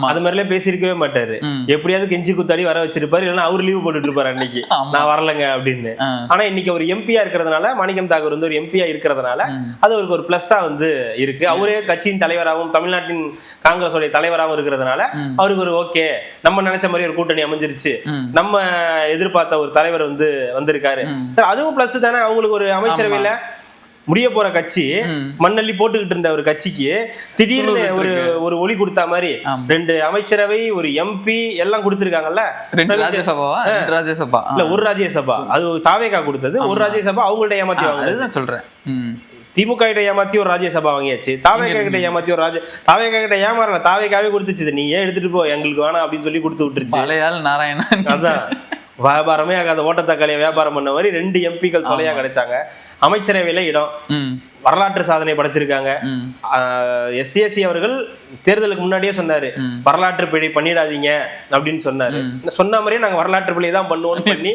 அது மாதிரிலாம் பேசியிருக்கவே மாட்டாரு. எப்படியாவது கெஞ்சி குத்தாடி வர வச்சிருப்பாரு, இல்லைன்னா அவர் லீவ் போட்டுட்டு இருப்பாரு அன்னைக்கு, நான் வரலங்க அப்படின்னு. ஆனா இன்னைக்கு ஒரு எம்பியா இருக்கிறதுனால, மாணிக்கம் தாக்கூர் ஒரு எம்பியா இருக்கிறதுனால அது அவருக்கு ஒரு பிளஸ்ஸா இருக்கு. அவரே கட்சியின் தலைவராகவும் தமிழ்நாட்டின் காங்கிரஸோடைய தலைவராகவும் இருக்கிறதுனால அவருக்கு ஒரு ஓகே, நம்ம நினைச்ச மாதிரி ஒரு கூட்டணி அமைஞ்சிருச்சு, நம்ம எதிர்பார்த்த ஒரு தலைவர் வந்திருக்காரு சார், அதுவும் பிளஸ் தானே. அவங்களுக்கு ஒரு அமைச்சரவையில முடிய போற கட்சி, மண்ணள்ளி போட்டுக்கிட்டு இருந்த ஒரு கட்சிக்கு திடீர்னு ஒரு ஒளி கொடுத்தா மாதிரி 2 அமைச்சரவை, ஒரு எம்பி எல்லாம் கொடுத்திருக்காங்கல்ல. ஒரு ராஜ்யசபா அது தாவேகா கொடுத்தது, ஒரு ராஜ்யசபா அவங்கள்ட்ட ஏமாத்தி வாங்க. அதுதான் சொல்றேன். திமுக கிட்ட ஏமாத்தி ஒரு ராஜ்யசபா வாங்கியாச்சு, தாவேகா கிட்ட ஏமாத்தி ஒரு தாவேகா கிட்ட ஏமாறல, தாவேகாவே கொடுத்துச்சு, நீ ஏன் எடுத்துட்டு போ எங்களுக்கு வேணாம் அப்படின்னு சொல்லி கொடுத்து விட்டுருச்சு. நாராயணன் அதான் வியாபாரமே ஆகாத ஓட்டத்தக்காளியை வியாபாரம் பண்ண மாதிரி 2 எம்பிக்கள் சொலையா கிடைச்சாங்க. அமைச்சரவையில இடம், வரலாற்று சாதனை படைச்சிருக்காங்க. எஸ்சிஎஸ்சி அவர்கள் தேர்தலுக்கு முன்னாடியே சொன்னாரு, வரலாற்று பிழை பண்ணிடாதீங்க அப்படின்னு சொன்னாரு. சொன்ன மாதிரியே நாங்க வரலாற்று பிழை தான் பண்ணுவோம்னு பண்ணி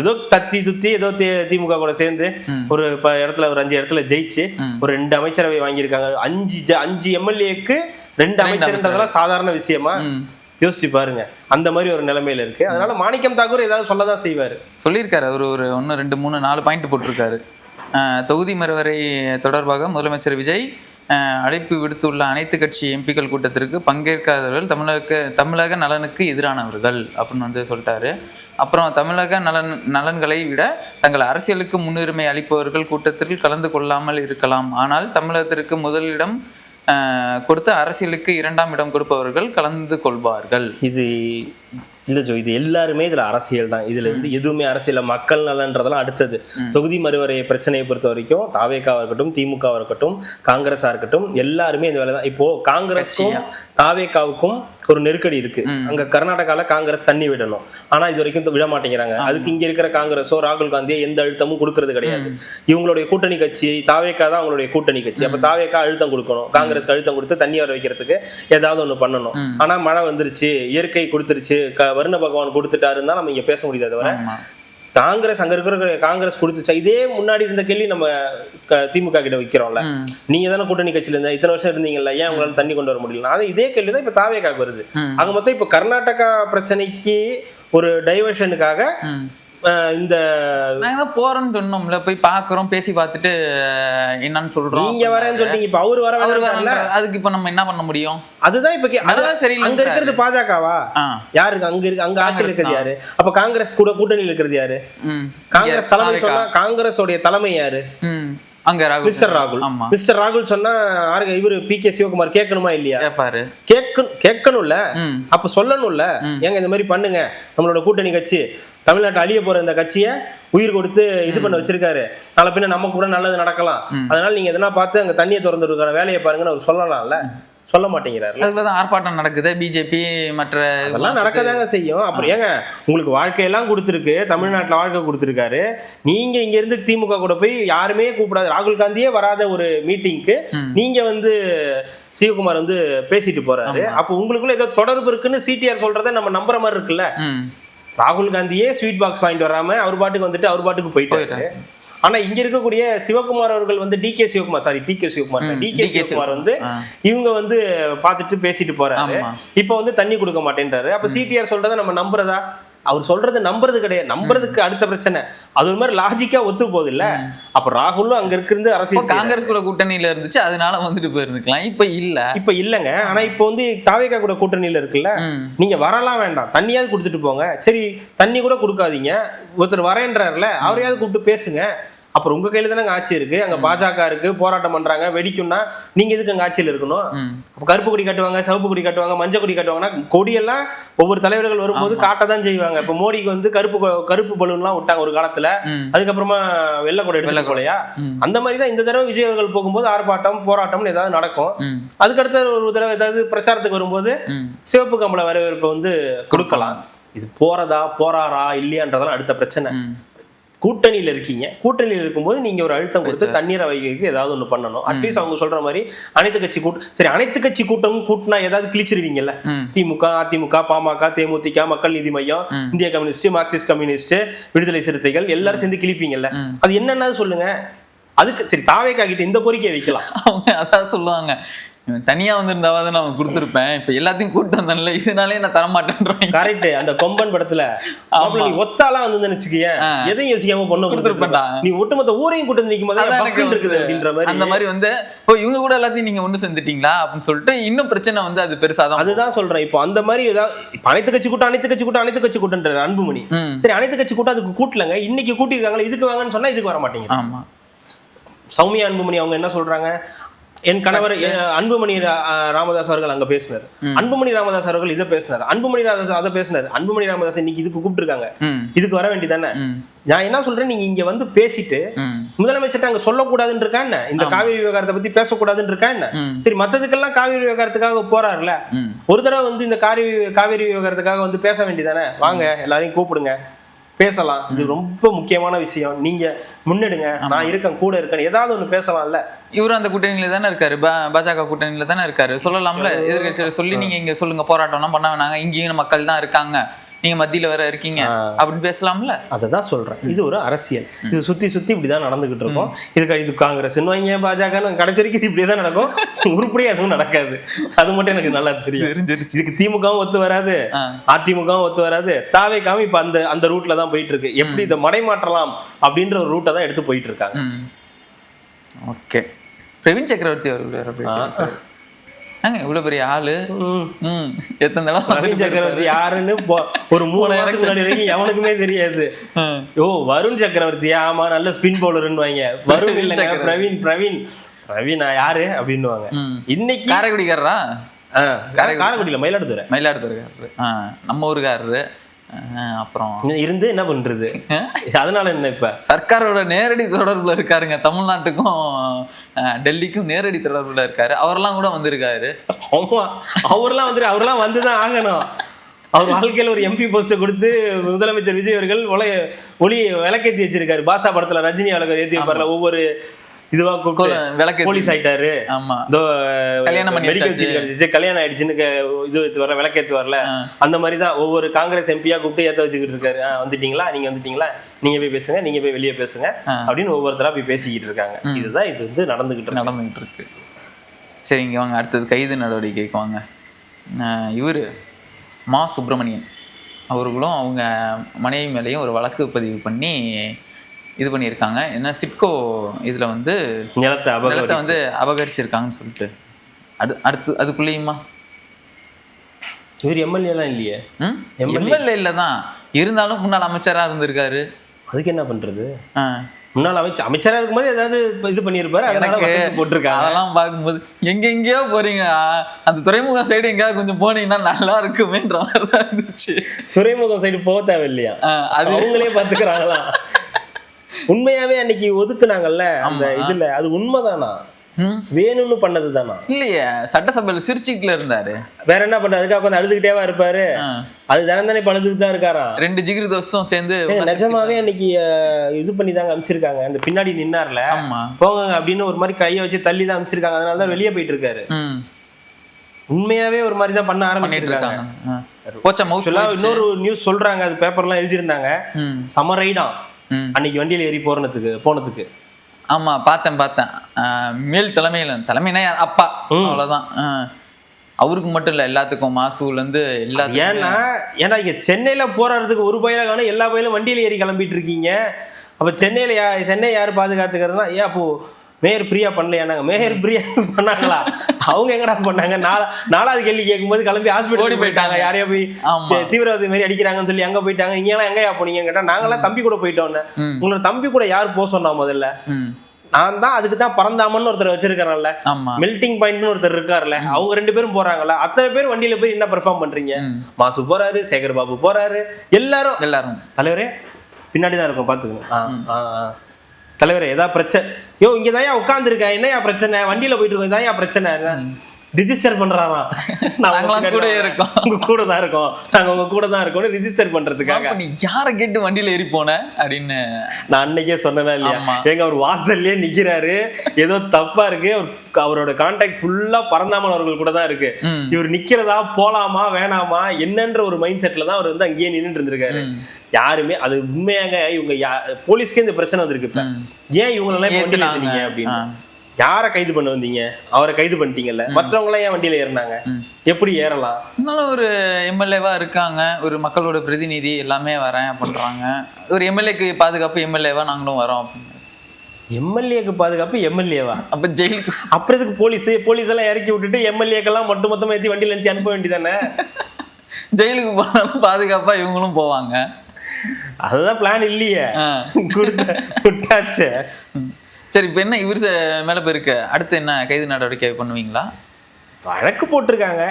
ஏதோ தத்தி துத்தி ஏதோ திமுக கூட சேர்ந்து ஒரு இடத்துல ஒரு 5 இடத்துல ஜெயிச்சு ஒரு 2 அமைச்சரவை வாங்கியிருக்காங்க. 5 எம்எல்ஏக்கு 2 அமைச்சர்ன்றதெல்லாம் சாதாரண விஷயமா? யோசிச்சு பாருங்க, அந்த மாதிரி ஒரு நிலைமையில இருக்கு. அதனால மாணிக்கம் தாக்கூர் ஏதாவது சொல்லதான் செய்வாரு. சொல்லியிருக்காரு அவர். ஒரு 1 2 3 4 பாயிண்ட் போட்டிருக்காரு. தொகுதி மறுவரை தொடர்பாக முதலமைச்சர் விஜய் அழைப்பு விடுத்துள்ள அனைத்து கட்சி எம்பிக்கள் கூட்டத்திற்கு பங்கேற்காதவர்கள் தமிழக நலனுக்கு எதிரானவர்கள் அப்படின்னு வந்து சொல்லிட்டாரு. அப்புறம் தமிழக நலன்களை விட தங்கள் அரசியலுக்கு முன்னுரிமை அளிப்பவர்கள் கூட்டத்தில் கலந்து கொள்ளாமல் இருக்கலாம், ஆனால் தமிழகத்திற்கு முதலிடம் கொடுத்து அரசியலுக்கு 2ஆம் இடம் கொடுப்பவர்கள் கலந்து கொள்வார்கள். இது இல்லை ஜோ, இது எல்லாருமே இதுல அரசியல் தான். இதுல இருந்து எதுவுமே அரசியல், மக்கள் நலன்றதெல்லாம் அடுத்தது. தொகுதி மறுவரை பிரச்சனையை பொறுத்த வரைக்கும் தாவேகாவா இருக்கட்டும், திமுகவா இருக்கட்டும், காங்கிரஸா இருக்கட்டும், எல்லாருமே இந்த வேலை தான். இப்போ காங்கிரஸுக்கும் தாவேகாவுக்கும் ஒரு நெருக்கடி இருக்கு. அங்க கர்நாடகால காங்கிரஸ் தண்ணி விடணும், ஆனா இது வரைக்கும் விட மாட்டேங்கிறாங்க. அதுக்கு இங்க இருக்கிற காங்கிரஸோ ராகுல் காந்தியோ எந்த அழுத்தமும் கொடுக்கறது கிடையாது. இவங்களுடைய கூட்டணி கட்சி தாவேகா தான் அவங்களுடைய கூட்டணி கட்சி. அப்ப தாவேகா அழுத்தம் கொடுக்கணும், காங்கிரஸ்க்கு அழுத்தம் கொடுத்து தண்ணி வர வைக்கிறதுக்கு ஏதாவது ஒண்ணு பண்ணணும். ஆனா மழை வந்துருச்சு, இயற்கை கொடுத்துருச்சு, வருண பகவான் கொடுத்துட்டாருன்னு தான் நம்ம இங்க பேச முடியாது. தவிர காங்கிரஸ் அங்க இருக்கிற காங்கிரஸ் கொடுத்துச்சா? இதே முன்னாடி இருந்த கேள்வி நம்ம திமுக கிட்ட வைக்கிறோம்ல, நீங்க தானே கூட்டணி கட்சியில இருந்தா இத்தனை வருஷம் இருந்தீங்கல்ல, ஏன் உங்களால தண்ணி கொண்டு வர முடியல? அது இதே கேள்வி தான் இப்ப தாவேகாக்கு வருது. அங்க மொத்தம் இப்ப கர்நாடகா பிரச்சனைக்கு ஒரு டைவர்ஷனுக்காக இந்த போறோம்னு சொன்னோம்ல, போய் பாக்குறோம், பேசி பார்த்துட்டு என்னன்னு சொல்றோம். நீங்க வரேன்னு சொல்லிட்டீங்க, இப்ப அவரு வர அதுக்கு இப்ப நம்ம என்ன பண்ண முடியும்? அதுதான் இப்ப அதான் சரி. அங்க இருக்கிறது பாஜகவா? யாருக்கு அங்க இருக்கு? அங்க ஆட்சியில் இருக்கிறது யாரு? அப்ப காங்கிரஸ் கூட கூட்டணியில் இருக்கிறது யாரு? காங்கிரஸ் தலைமை சொன்னா காங்கிரஸோடைய தலைமை யாரு? அங்க மிஸ்டர் ராகுல். மிஸ்டர் ராகுல் சொன்னா இவரு பி.கே. சிவகுமார் கேட்கணுமா இல்லையா? கேட்கணும்ல, அப்ப சொல்லணும்ல, ஏங்க இந்த மாதிரி பண்ணுங்க, நம்மளோட கூட்டணி கட்சி தமிழ்நாட்டை அழிய போற இந்த கட்சியை உயிர் கொடுத்து இது பண்ண வச்சிருக்காரு, நாளை பின்ன நம்ம கூட நல்லது நடக்கலாம், அதனால நீங்க எதனா பார்த்து அங்க தண்ணியை திறந்துருக்கிற வேலையை பாருங்கன்னு அவர் சொல்லலாம்ல. சொல்ல மாட்டேங்கிறாரு. அதுக்குதான் ஆர்ப்பாட்டம் நடக்குது, பிஜேபி மற்ற அதெல்லாம் நடக்கதாங்க செய்யும். அப்புறம் ஏங்க உங்களுக்கு வாழ்க்கையெல்லாம் கொடுத்துருக்கு, தமிழ்நாட்டில் வாழ்க்கை கொடுத்துருக்காரு, நீங்க இங்க இருந்து திமுக கூட போய் யாருமே கூப்பிடாது, ராகுல் காந்தியே வராத ஒரு மீட்டிங்க்கு நீங்க வந்து சிவகுமார் வந்து பேசிட்டு போறாரு. அப்போ உங்களுக்குள்ள ஏதோ தொடர்பு இருக்குன்னு சிடிஆர் சொல்றதை நம்ம நம்புற மாதிரி இருக்குல்ல. ராகுல் காந்தியே ஸ்வீட் பாக்ஸ் வாங்கிட்டு வராம அவர் பாட்டுக்கு வந்துட்டு அவர் பாட்டுக்கு போயிட்டாரு. ஆனா இங்க இருக்கக்கூடிய சிவகுமார் அவர்கள் வந்து டி.கே. சிவகுமார் வந்து இவங்க வந்து பாத்துட்டு பேசிட்டு போறாரு. இப்ப வந்து தண்ணி கொடுக்க மாட்டேன்றாரு. அப்ப சிடிஆர் சொல்றதை நம்ம நம்புறதா? அவர் சொல்றது நம்புறது கிடையாது, நம்புறதுக்கு அடுத்த பிரச்சனை. அது ஒரு மாதிரி லாஜிக்கா ஒத்து போகுது இல்ல. அப்ப ராகுலும் அங்க இருந்து அரசியல் காங்கிரஸ் கூட கூட்டணியில இருந்துச்சு, அதனால வந்துட்டு போயிருந்துக்கலாம். இப்ப இல்லங்க. ஆனா இப்ப வந்து தாவேகா கூட கூட்டணியில இருக்குல்ல, நீங்க வரலாம் வேண்டாம், தண்ணியாவது கொடுத்துட்டு போங்க. சரி தண்ணி கூட கொடுக்காதீங்க, ஒருத்தர் வரேன்றாருல, அவரையாவது கூப்பிட்டு பேசுங்க. அப்புறம் உங்க கையில தானே ஆட்சி இருக்கு, அங்க பாஜக இருக்கு, போராட்டம் பண்றாங்க, வெடிக்கும்னா நீங்க எதுக்கு அங்க ஆட்சியில் இருக்கணும்? கருப்பு கொடி காட்டுவாங்க, சிவப்பு கொடி காட்டுவாங்க, மஞ்சள் கொடி காட்டுவாங்கன்னா கொடியெல்லாம் ஒவ்வொரு தலைவர்கள் வரும்போது காட்டதான் செய்வாங்க. இப்ப மோடிக்கு வந்து கருப்பு பலூன்லாம் விட்டாங்க ஒரு காலத்துல, அதுக்கப்புறமா வெள்ளை கொடை எடுத்து போலையா? அந்த மாதிரிதான் இந்த தடவை விஜய் அவர்கள் போகும்போது ஆர்ப்பாட்டம் போராட்டம்னு ஏதாவது நடக்கும். அதுக்கடுத்த ஒரு தடவை ஏதாவது பிரச்சாரத்துக்கு வரும்போது சிவப்பு கம்பள வரவேற்பை வந்து கொடுக்கலாம். இது போறாரா இல்லையான்றதெல்லாம் அடுத்த பிரச்சனை. கூட்டணியில இருக்கீங்க, கூட்டணியில் இருக்கும்போது நீங்க ஒரு அழுத்தம் கொடுத்து தண்ணீரை வைக்கிறதுக்கு ஏதாவது ஒண்ணு பண்ணணும். அட்லீஸ்ட் அவங்க சொல்ற மாதிரி அனைத்து கட்சி கூட்டம், சரி அனைத்து கட்சி கூட்டமும் கூட்டினா ஏதாவது கிழிச்சிருவீங்கல்ல. திமுக, அதிமுக, பாமக, தேமுதிக, மக்கள் நீதி மையம், இந்திய கம்யூனிஸ்ட், மார்க்சிஸ்ட் கம்யூனிஸ்ட், விடுதலை சிறுத்தைகள் எல்லாரும் சேர்ந்து கிழிப்பீங்கல்ல. அது என்னன்னா சொல்லுங்க. அதுக்கு சரி தாவேகா கிட்ட இந்த கோரிக்கையை வைக்கலாம். அவங்க அதான் சொல்லுவாங்க, தனியா வந்திருந்தாவது நான் கொடுத்துருப்பேன், இப்ப எல்லாத்தையும் கூட்டு வந்தேன்ல, இதனாலே நான் தரமாட்டேன். கரெக்ட். அந்த கொம்பன் படத்துல நீ ஒத்தாலாம் வந்து நினைச்சுக்கிய எதையும் யோசிக்காம பொண்ணு கொடுத்துருப்பா, நீ ஒட்டுமொத்த ஊரையும் கூட்டு நிற்கும் போது இருக்குது அப்படின்ற மாதிரி. அந்த மாதிரி வந்து இவங்க கூட எல்லாத்தையும் நீங்க ஒண்ணு செஞ்சுட்டீங்களா அப்படின்னு சொல்லிட்டு இன்னும் பிரச்சனை வந்து அது பெருசாதான். அதுதான் சொல்றேன். இப்போ அந்த மாதிரி ஏதாவது அனைத்து கட்சி கூட்டன்ற அன்புமணி, சரி அனைத்து கட்சி கூட்டம் அதுக்கு கூட்டலங்க, இன்னைக்கு கூட்டிருக்காங்களா, இதுக்கு வாங்கன்னு சொன்னா இதுக்கு வர மாட்டேங்க. ஆமா. சௌமியா அன்புமணி அவங்க என்ன சொல்றாங்க, என் கணவர் அன்புமணி ராமதாஸ் அவர்கள் அங்க பேசினார், அன்புமணி ராமதாஸ் அவர்கள் இதை பேசினார், அன்புமணி ராமதாஸ் அதை பேசினார், அன்புமணி ராமதாஸ் இன்னைக்கு இதுக்கு கூப்பிட்டுருக்காங்க, இதுக்கு வர வேண்டியதானே. நான் என்ன சொல்றேன், நீங்க இங்க வந்து பேசிட்டு முதலமைச்சர் அங்க சொல்லக்கூடாதுன்னு இருக்கா என்ன, இந்த காவிரி விவகாரத்தை பத்தி பேசக்கூடாதுன்னு இருக்கா என்ன. சரி மத்ததுக்கெல்லாம் காவிரி விவகாரத்துக்காக போறாருல, ஒரு தடவை வந்து இந்த காவிரி விவகாரத்துக்காக வந்து பேச வேண்டியதானே. வாங்க எல்லாரையும் கூப்பிடுங்க, பேசலாம், இது ரொம்ப முக்கியமான விஷயம், நீங்க முன்னெடுங்க, நான் இருக்கேன், கூட இருக்கேன், ஏதாவது ஒண்ணு பேசலாம்ல. இவரும் அந்த கூட்டணியில தானே இருக்காரு, பாஜக கூட்டணியில தானே இருக்காரு, சொல்லலாம்ல. எதிர்கட்சியில சொல்லி நீங்க இங்க சொல்லுங்க, போராட்டம்லாம் பண்ண வேணாங்க, இங்கேயும் மக்கள் தான் இருக்காங்க, நீங்க மத்தியில வேற இருக்கீங்க அப்படின்னு பேசலாம்ல. அதை தான் சொல்றேன், இது ஒரு அரசியல். இது சுத்தி சுத்தி இப்படிதான் நடந்துகிட்டு இருக்கும். இது காங்கிரஸ் பாஜக கடைசி வரைக்கும் இது இப்படியே தான் நடக்கும். உருப்படியா எதுவும் நடக்காது. அது மட்டும் எனக்கு நல்லா தெரியும். இதுக்கு திமுகவும் ஒத்து வராது, அதிமுகவும் ஒத்து வராது. தாவேகாவும் இப்ப அந்த ரூட்ல தான் போயிட்டு இருக்கு. எப்படி இதை மடைமாற்றலாம் அப்படின்ற ஒரு ரூட்டை தான் எடுத்து போயிட்டு இருக்காங்க. ஓகே, பிரவீன் சக்கரவர்த்தி அவர்கள் இவ்வளவு பெரிய ஆளு, எத்தனை தடவை பிரவீன் சக்கரவர்த்தி யாருன்னு ஒரு 3 வருஷத்துக்கு முன்னாடி வரைக்கும் எவனுக்குமே தெரியாது. வருண் சக்கரவர்த்தியா? ஆமா, நல்ல ஸ்பின் பவுலர்னு வாங்க. வருண் இல்லைங்க, பிரவீன். பிரவீன் யாரு அப்படின்னுவாங்க. இன்னைக்கு காரைக்குடிக்காரரா? காரைக்குடியில மயிலாடுதுறை நம்ம ஊருக்காரரு. அப்புறம் இருந்து என்ன பண்றது, அதனால என்ன, இப்ப சர்க்காரோட நேரடி தொடர்புல இருக்காருங்க. தமிழ்நாட்டுக்கும் டெல்லிக்கும் நேரடி தொடர்புல இருக்காரு. அவரெல்லாம் கூட வந்திருக்காரு. அவரெல்லாம் வந்துதான் ஆகணும். அவர் வாழ்க்கையில் ஒரு எம்பி போஸ்ட்டை கொடுத்து முதலமைச்சர் விஜய் அவர்கள் ஒளி விளக்கேற்றி வச்சிருக்காரு. பாஷா படத்துல ரஜினி அழகர் ஏற்றி வைப்பார்ல, ஒவ்வொரு இதுவா போலீஸ் ஆயிட்டாரு, கல்யாணம் ஆயிடுச்சுன்னு இது வரல, விளக்கேத்து வரல. அந்த மாதிரிதான் ஒவ்வொரு காங்கிரஸ் எம்பியா கூப்பிட்டு ஏத்த வச்சுக்கிட்டு இருக்காரு. வந்துட்டீங்களா, நீங்க போய் பேசுங்க, நீங்க போய் வெளியே பேசுங்க அப்படின்னு ஒவ்வொருத்தரா போய் பேசிக்கிட்டு இருக்காங்க. இதுதான் இது வந்து நடந்துகிட்டு இருக்கு. சரிங்க, வாங்க அடுத்தது கைது நடவடிக்கைக்கு வாங்க. இவரு மா சுப்பிரமணியன் அவர்களும் அவங்க மனைவி மேலேயும் ஒரு வழக்கு பதிவு பண்ணி இது பண்ணியிருக்காங்க. ஏன்னா சிட்கோ இதில் வந்து நிலத்தை வந்து அபகரிச்சிருக்காங்கன்னு சொல்லிட்டு. அதுக்குள்ளேயுமா இவர் எம்எல்ஏலாம் இல்லையே? எம்எல்ஏ இல்லை தான், இருந்தாலும் முன்னாள் அமைச்சராக இருந்திருக்காரு. அதுக்கு என்ன பண்ணுறது? முன்னாள் அமைச்சராக இருக்கும்போது ஏதாவது இது பண்ணியிருப்பாரு, அதனால போட்டிருக்காங்க. அதெல்லாம் பார்க்கும்போது எங்கெங்கேயோ போறீங்க, அந்த துறைமுகம் சைடு எங்கேயாவது கொஞ்சம் போனீங்கன்னா நல்லா இருக்குமேன்ற மாதிரி தான் இருந்துச்சு. துறைமுகம் சைடு போக தேவையில்லையா, அது அவங்களே பார்த்துக்கிறாங்களா? உண்மையாவே அன்னைக்கு ஒதுக்குனாங்கல்ல அந்த இதுல, அது உண்மைதானா? வேணும்னு பண்ணது தானா? இல்லையே, சட்டசபையில சிரிச்சுக்கிட்டு இருந்தாரு. வேற என்ன பண்றது, அதுக்காக கொஞ்சம் அழுதுகிட்டேவா இருப்பாரு? அது தானே பழுதுக்கு தான் இருக்காராம். 2 ஜிகிரி தோஸ்தும் சேர்ந்து நிஜமாவே அன்னைக்கு இது பண்ணி தாங்க அனுப்பிச்சிருக்காங்க. அந்த பின்னாடி நின்னார்ல, போங்க அப்படின்னு ஒரு மாதிரி கையை வச்சு தள்ளி தான் அனுப்பிச்சிருக்காங்க. அதனாலதான் வெளியே போயிட்டு இருக்காரு. உண்மையாவே ஒரு மாதிரி தான் பண்ண ஆரம்பிச்சிருக்காங்க. இன்னொரு நியூஸ் சொல்றாங்க, அது பேப்பர்லாம் எழுதியிருந்தாங்க, சமரைடான் அன்னைக்கு வண்டியில ஏறி போனதுக்கு. ஆமா, பார்த்தேன். மேல் தலைமைனா அப்பா, அவ்வளவுதான். அவருக்கு மட்டும் இல்ல, எல்லாத்துக்கும் மாசூல இருந்து எல்லாத்துக்கும். ஏன்னா இங்க சென்னையில போறதுக்கு ஒரு பயில காணும், எல்லா பயிலும் வண்டியில ஏறி கிளம்பிட்டு இருக்கீங்க. அப்ப சென்னை யாரு பாதுகாத்துக்கிறதுனா? ஏன் அப்போ மேயர் பிரியா பண்ணலையானாங்க? மேயர் பிரியா பண்ணாங்களா? அவங்க எங்கடா பண்ணாங்க? 4வது கேள்வி கேட்கும்போது கிளம்பி ஹாஸ்பிட்டல் ஓடி போயிட்டாங்க. யாரையா போய் தீவிரவாதி மாதிரி அடிக்கிறாங்கன்னு சொல்லி அங்க போயிட்டாங்க. நீங்க எல்லாம் எங்கயா போனீங்கன்னு கேட்டா, நாங்கெல்லாம் தம்பி கூட போயிட்டோம். உங்களோட தம்பி கூட யார் போக சொன்னா? முதல்ல நான் தான். அதுக்கு தான் பறந்தாமன்னு ஒருத்தர் வச்சிருக்காங்கல்ல, மெல்டிங் பாயிண்ட்னு ஒருத்தர் இருக்காருல்ல, அவங்க 2 பேரும் போறாங்கல்ல. அத்தனை பேர் வண்டியில போய் என்ன பெர்ஃபார்ம் பண்றீங்க? மாசு போறாரு, சேகர் பாபு போறாரு, எல்லாரும் தலைவரே பின்னாடிதான் இருக்கும், பாத்துக்கணும். தலைவரே ஏதாவது பிரச்சனை, இங்கதான் உட்காந்துருக்கேன், என்னையா பிரச்சனை? வண்டியில போயிட்டு இருக்கோம், இதான் பிரச்சனை. ரிஜிஸ்டர் பண்றாராம். நாங்க கூட இருக்கோம், உங்க கூட தான் இருக்கோம், நாங்க உங்க கூட தான் இருக்கோம் ரிஜிஸ்டர் பண்றதுக்காக. நீ யாரை கேட்டு வண்டியில ஏறி போன அப்படின்னு நான் அன்னைக்கே சொன்னேன் இல்லையா? எங்க அவர் வாசல்லே நிக்கிறாரு, ஏதோ தப்பா இருக்கு. அவரோட கான்டாக்ட் ஃபுல்லா பரந்தாமன் அவர்கள் கூட தான் இருக்கு. இவர் நிக்கிறதா, போலாமா வேணாமா என்னன்ற ஒரு மைண்ட் செட்ல தான் அவர் வந்து அங்கேயே நின்றுட்டு இருந்திருக்காரு. யாருமே அது உண்மையாக இவங்க போலீஸ்க்கே இந்த பிரச்சனை வந்திருக்கு. இப்ப ஏன் இவங்களெல்லாம் வண்டியில ஏறினீங்க அப்படின்னு, யாரை கைது பண்ண வந்தீங்க? அவரை கைது பண்ணிட்டீங்கல்ல, மற்றவங்க எல்லாம் ஏன் வண்டியில ஏறினாங்க? எப்படி ஏறலாம்? இருந்தாலும் ஒரு எம்எல்ஏவா இருக்காங்க, ஒரு மக்களோட பிரதிநிதி, எல்லாமே வரேன் பண்றாங்க. ஒரு எம்எல்ஏக்கு பாதுகாப்பு, எம்எல்ஏவா நாங்களும் வரோம் அப்படின்னு. எம்எல்ஏக்கு பாதுகாப்பு, எம்எல்ஏவா? அப்ப ஜெயிலுக்கு அப்புறம் இதுக்கு போலீஸ் எல்லாம் இறக்கி விட்டுட்டு எம்எல்ஏக்கெல்லாம் மொத்தமா ஏற்றி வண்டியில ஏற்றி அனுப்ப வேண்டியதானே? ஜெயிலுக்கு போனாலும் பாதுகாப்பா இவங்களும் போவாங்க. அதுதான் பிளான் இல்லையே, கொடுத்தாச்சு. சரி, இப்போ என்ன இவர் மேல போயிருக்கு, அடுத்து என்ன கைது நடவடிக்கை பண்ணுவீங்களா? வழக்கு போட்டிருக்காங்க.